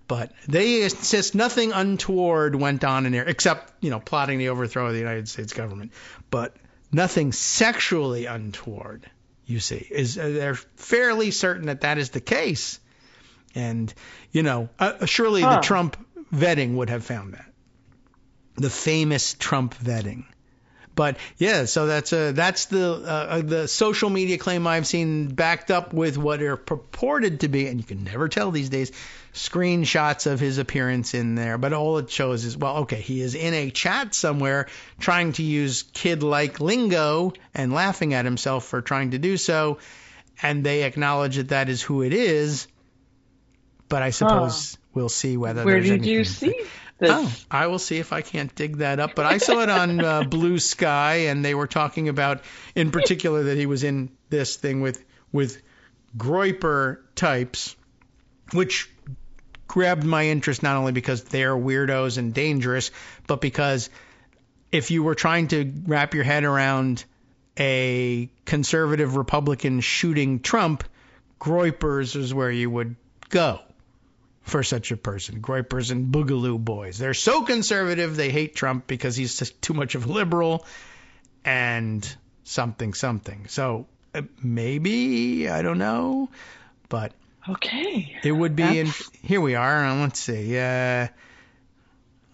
B: But they insist nothing untoward went on in there, except, plotting the overthrow of the United States government. But nothing sexually untoward, you see. They're fairly certain that is the case. And, surely the Trump vetting would have found that. The famous Trump vetting. But yeah, so that's the social media claim I've seen backed up with what are purported to be, and you can never tell these days, screenshots of his appearance in there. But all it shows is, well, okay, he is in a chat somewhere trying to use kid-like lingo and laughing at himself for trying to do so, and they acknowledge that is who it is. But I suppose we'll see whether
C: Where
B: there's
C: did
B: anything.
C: you see this?
B: Oh, I will see if I can't dig that up. But I saw it on Blue Sky, and they were talking about, in particular, that he was in this thing with Groyper types, which grabbed my interest not only because they're weirdos and dangerous, but because if you were trying to wrap your head around a conservative Republican shooting Trump, Groypers is where you would go for such a person. Groypers and Boogaloo boys. They're so conservative they hate Trump because he's just too much of a liberal and something. So maybe, I don't know, but
C: okay,
B: it would be here we are. Let's see. It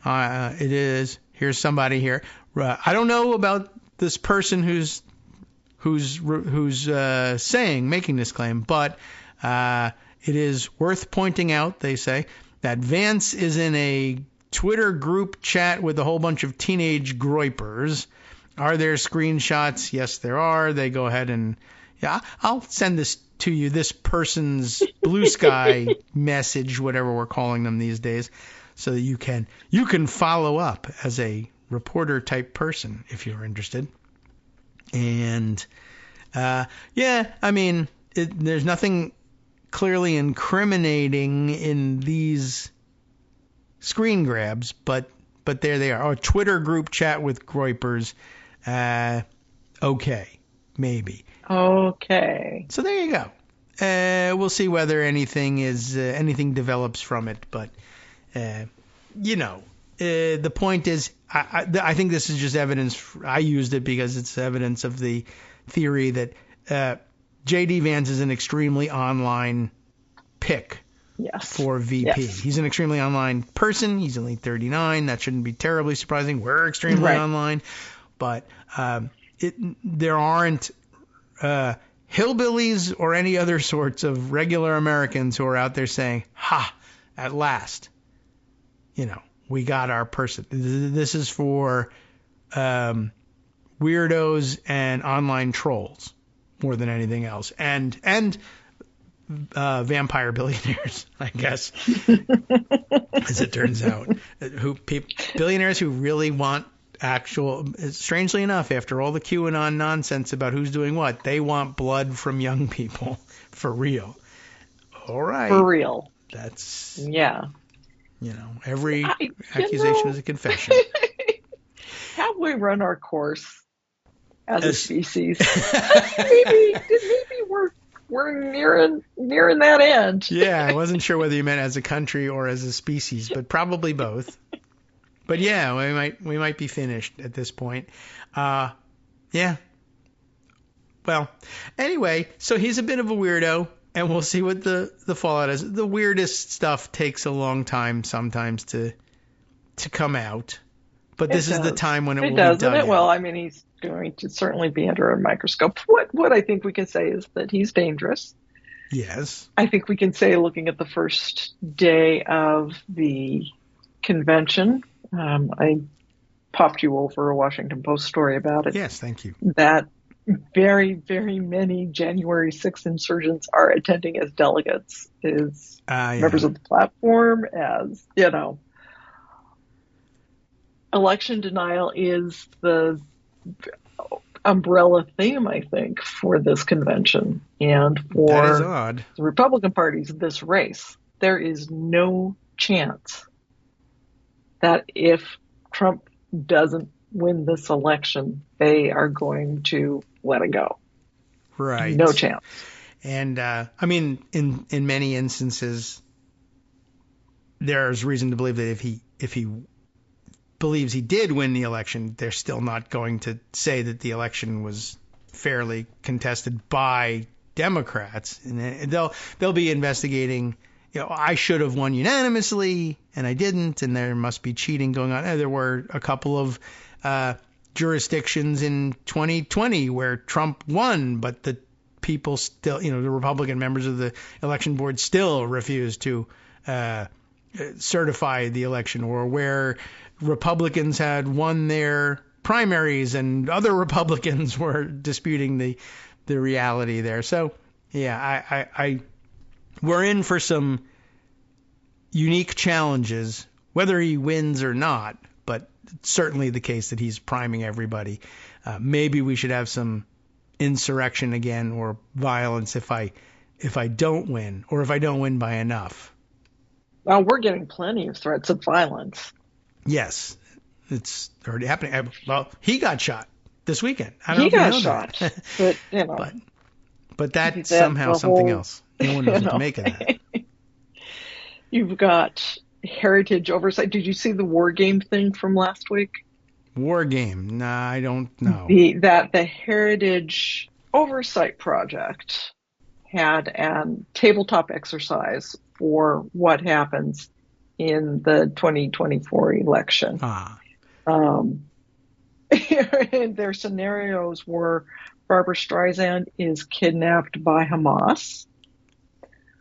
B: is. Here's somebody here. I don't know about this person who's making this claim, but it is worth pointing out, they say, that Vance is in a Twitter group chat with a whole bunch of teenage groypers. Are there screenshots? Yes, there are. They go ahead and, I'll send this to you, this person's Blue Sky message, whatever we're calling them these days, so that you can follow up as a reporter type person if you're interested. And there's nothing clearly incriminating in these screen grabs, but there they are. A Twitter group chat with groypers. Okay, maybe.
C: Okay.
B: So there you go. We'll see whether anything develops from it, but the point is, I think this is just evidence. I used it because it's evidence of the theory that J.D. Vance is an extremely online pick for VP. Yes. He's an extremely online person. He's only 39. That shouldn't be terribly surprising. We're extremely online. But there aren't hillbillies or any other sorts of regular Americans who are out there saying, ha, at last, we got our person. This is for weirdos and online trolls more than anything else, and vampire billionaires, I guess, as it turns out, billionaires who really want actual. Strangely enough, after all the QAnon nonsense about who's doing what, they want blood from young people for real. All right,
C: for real.
B: That's
C: every
B: accusation is a confession.
C: Have we run our course as a species? maybe we're nearing that end.
B: Yeah, I wasn't sure whether you meant as a country or as a species, but probably both. But yeah, we might be finished at this point. Yeah. Well, anyway, so he's a bit of a weirdo, and we'll see what the fallout is. The weirdest stuff takes a long time sometimes to come out, but this is the time when it will be done.
C: Doesn't it? Well, I mean, he's going to certainly be under a microscope. What I think we can say is that he's dangerous.
B: Yes.
C: I think we can say, looking at the first day of the convention, I popped you over a Washington Post story about it.
B: Yes, thank you.
C: That very, very many January 6th insurgents are attending as delegates, as members of the platform, as, election denial is the umbrella theme, I think, for this convention and for the Republican parties in this race. There is no chance that if Trump doesn't win this election, they are going to let it go.
B: Right.
C: No chance.
B: And in many instances, there's reason to believe that if he believes he did win the election, they're still not going to say that the election was fairly contested by Democrats, and they'll be investigating. I should have won unanimously, and I didn't, and there must be cheating going on. There were a couple of jurisdictions in 2020 where Trump won, but the people still, the Republican members of the election board still refused to certify the election, or where Republicans had won their primaries and other Republicans were disputing the reality there. So, yeah, we're in for some unique challenges, whether he wins or not, but it's certainly the case that he's priming everybody. Maybe we should have some insurrection again, or violence if I don't win, or if I don't win by enough.
C: Well, we're getting plenty of threats of violence.
B: Yes, it's already happening. Well, he got shot this weekend. I don't
C: He
B: know if you
C: got
B: know
C: shot,
B: that.
C: but you know,
B: but that's somehow something else. No one knows what to make of that.
C: You've got heritage oversight. Did you see the war game thing from last week?
B: War game? Nah, I don't know.
C: The Heritage Oversight Project had a tabletop exercise for what happens in the 2024 election. And their scenarios were Barbara Streisand is kidnapped by Hamas.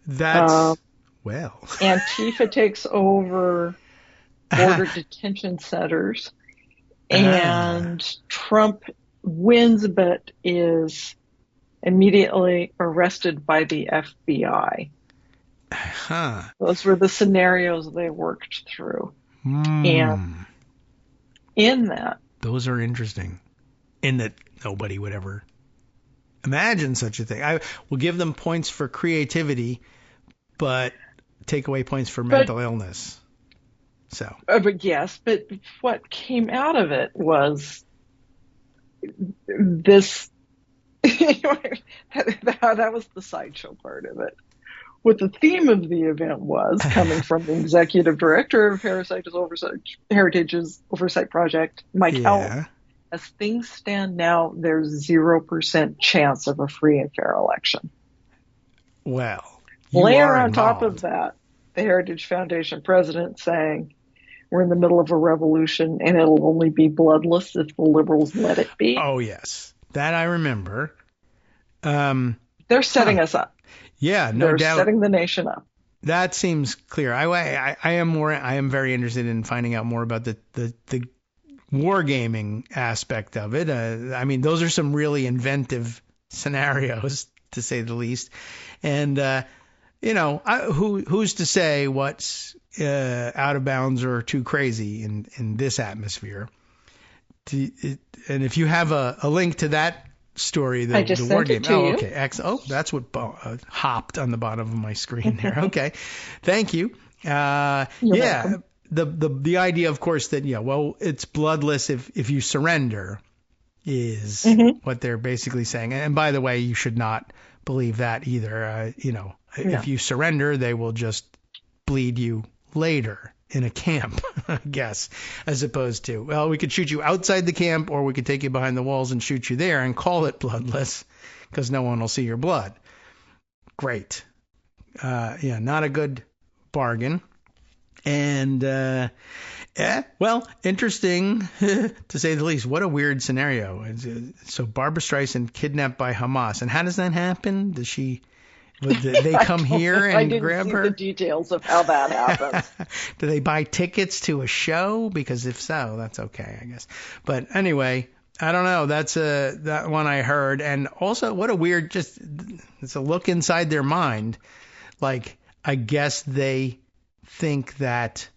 B: That's, well.
C: Antifa takes over border detention centers. And Trump wins, but is immediately arrested by the FBI. Those were the scenarios they worked through. And in that,
B: those are interesting. In that nobody would ever imagine such a thing. I will give them points for creativity, but take away points for mental illness. So,
C: but yes, but what came out of it was this. That was the sideshow part of it. What the theme of the event was, coming from the executive director of Heritage's Oversight Project, Mike Howell. As things stand now, there's 0% chance of a free and fair election.
B: Well,
C: layer on top of that, the Heritage Foundation president saying, we're in the middle of a revolution and it'll only be bloodless if the liberals let it be.
B: Oh, yes. That I remember.
C: They're setting us up.
B: Yeah, no doubt.
C: They're setting the nation up.
B: That seems clear. I am very interested in finding out more about the wargaming aspect of it. I mean, those are some really inventive scenarios, to say the least. And, who's to say what's out of bounds or too crazy in this atmosphere? And if you have a link to that story, the war game. Oh, okay. Excellent. Oh, that's what hopped on the bottom of my screen there. Okay. Thank you.
C: You're welcome.
B: The idea, of course, that, it's bloodless if you surrender is what they're basically saying. And by the way, you should not believe that either. If you surrender, they will just bleed you later in a camp, I guess, as opposed to, well, we could shoot you outside the camp or we could take you behind the walls and shoot you there and call it bloodless because no one will see your blood. Great. Not a good bargain. And, interesting to say the least. What a weird scenario. So Barbara Streisand kidnapped by Hamas. And how does that happen? Would they come here and grab her?
C: I didn't see the details of how that happens.
B: Do they buy tickets to a show? Because if so, that's okay, I guess. But anyway, I don't know. That's that one I heard. And also, what a weird, it's a look inside their mind. Like, I guess they think that,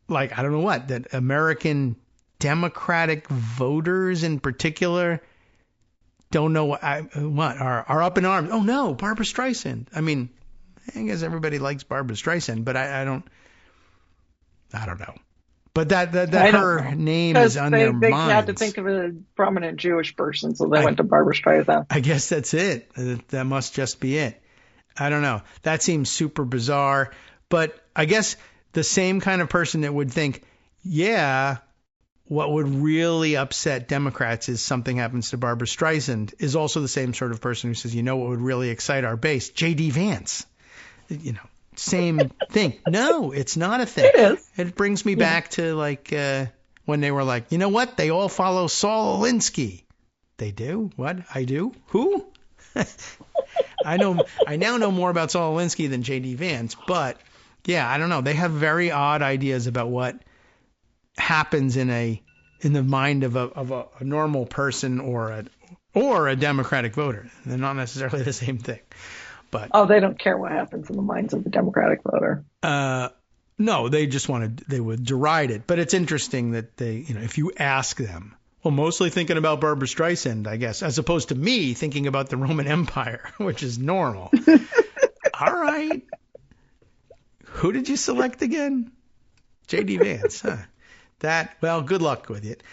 B: like, I don't know what, that American Democratic voters in particular don't know what are up in arms. Oh no, Barbara Streisand. I mean, I guess everybody likes Barbara Streisand, but I don't know. But that her name is on their minds. They
C: had to think of a prominent Jewish person, so they went to Barbara Streisand.
B: I guess that's it. That must just be it. I don't know. That seems super bizarre. But I guess the same kind of person that would think, what would really upset Democrats is something happens to Barbara Streisand, is also the same sort of person who says, what would really excite our base? J.D. Vance. Same thing. No, it's not a thing.
C: It is.
B: It brings me back to when they were like, you know what? They all follow Saul Alinsky. They do? What? I do? Who? I now know more about Saul Alinsky than J.D. Vance, but I don't know. They have very odd ideas about what happens in the mind of a normal person or a Democratic voter. They're not necessarily the same thing. But
C: they don't care what happens in the minds of the Democratic voter.
B: No, they just they would deride it. But it's interesting that they, if you ask them, well, mostly thinking about Barbara Streisand, I guess, as opposed to me thinking about the Roman Empire, which is normal. All right. Who did you select again? J.D. Vance, huh? Well, good luck with it.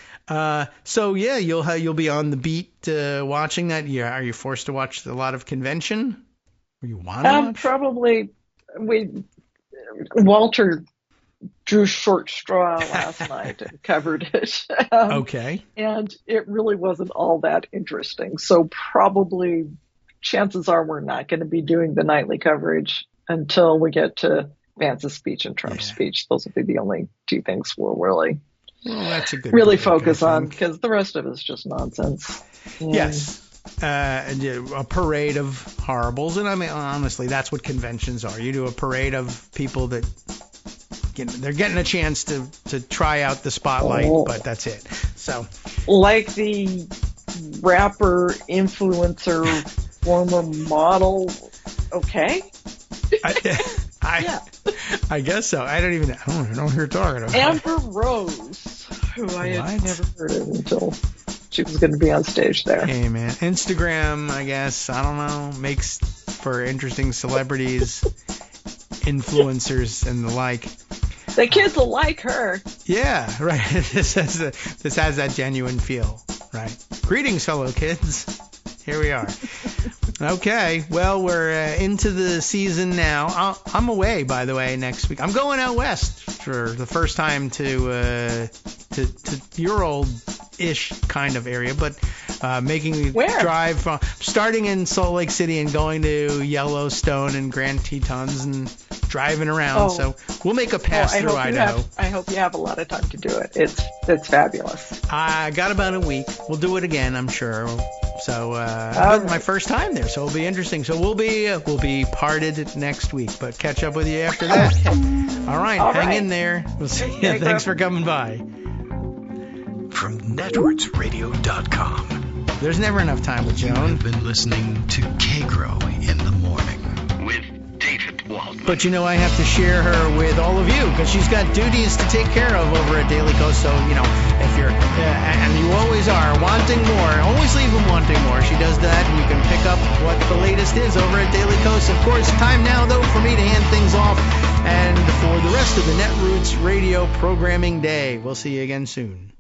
B: So yeah, you'll be on the beat watching that. Yeah, are you forced to watch a lot of convention? Or you want to watch?
C: Probably. Walter drew short straw last night and covered it.
B: Okay.
C: And it really wasn't all that interesting. So probably chances are we're not going to be doing the nightly coverage until we get to Vance's speech and Trump's speech. Those will be the only two things we'll
B: that's a good
C: really focus on, because the rest of it is just nonsense.
B: Yes. A parade of horribles. And I mean, honestly, that's what conventions are. You do a parade of people that they're getting a chance to try out the spotlight, but that's it. So,
C: like the rapper, influencer, former model, okay?
B: I guess so. I don't know who you're talking about.
C: Amber Rose, who I had never heard of until she was going to be on stage there.
B: Hey, man. Instagram, I guess, I don't know, makes for interesting celebrities, influencers, and the like.
C: The kids will like her.
B: Yeah, right. This has that genuine feel, right? Greetings, fellow kids. Here we are. Okay, well, we're into the season now. I'm away, by the way, next week. I'm going out west for the first time to your old-ish kind of area, but making the drive from starting in Salt Lake City and going to Yellowstone and Grand Tetons and driving around. So we'll make a pass through Idaho.
C: I hope you have a lot of time to do it. It's fabulous.
B: I got about a week. We'll do it again, I'm sure. So my first time there, so it'll be interesting. So we'll be parted next week, but catch up with you after that. All right, hang in there. We'll see you. Thanks for coming by.
A: From networksradio.com.
B: There's never enough time with Joan.
A: You've been listening to Kagro in the morning with David Waldman.
B: But I have to share her with all of you because she's got duties to take care of over at Daily Kos. So, if you're, and you always are, wanting more, always leave them wanting more. She does that, and you can pick up what the latest is over at Daily Kos. Of course, time now, though, for me to hand things off. And for the rest of the Netroots Radio programming day, we'll see you again soon.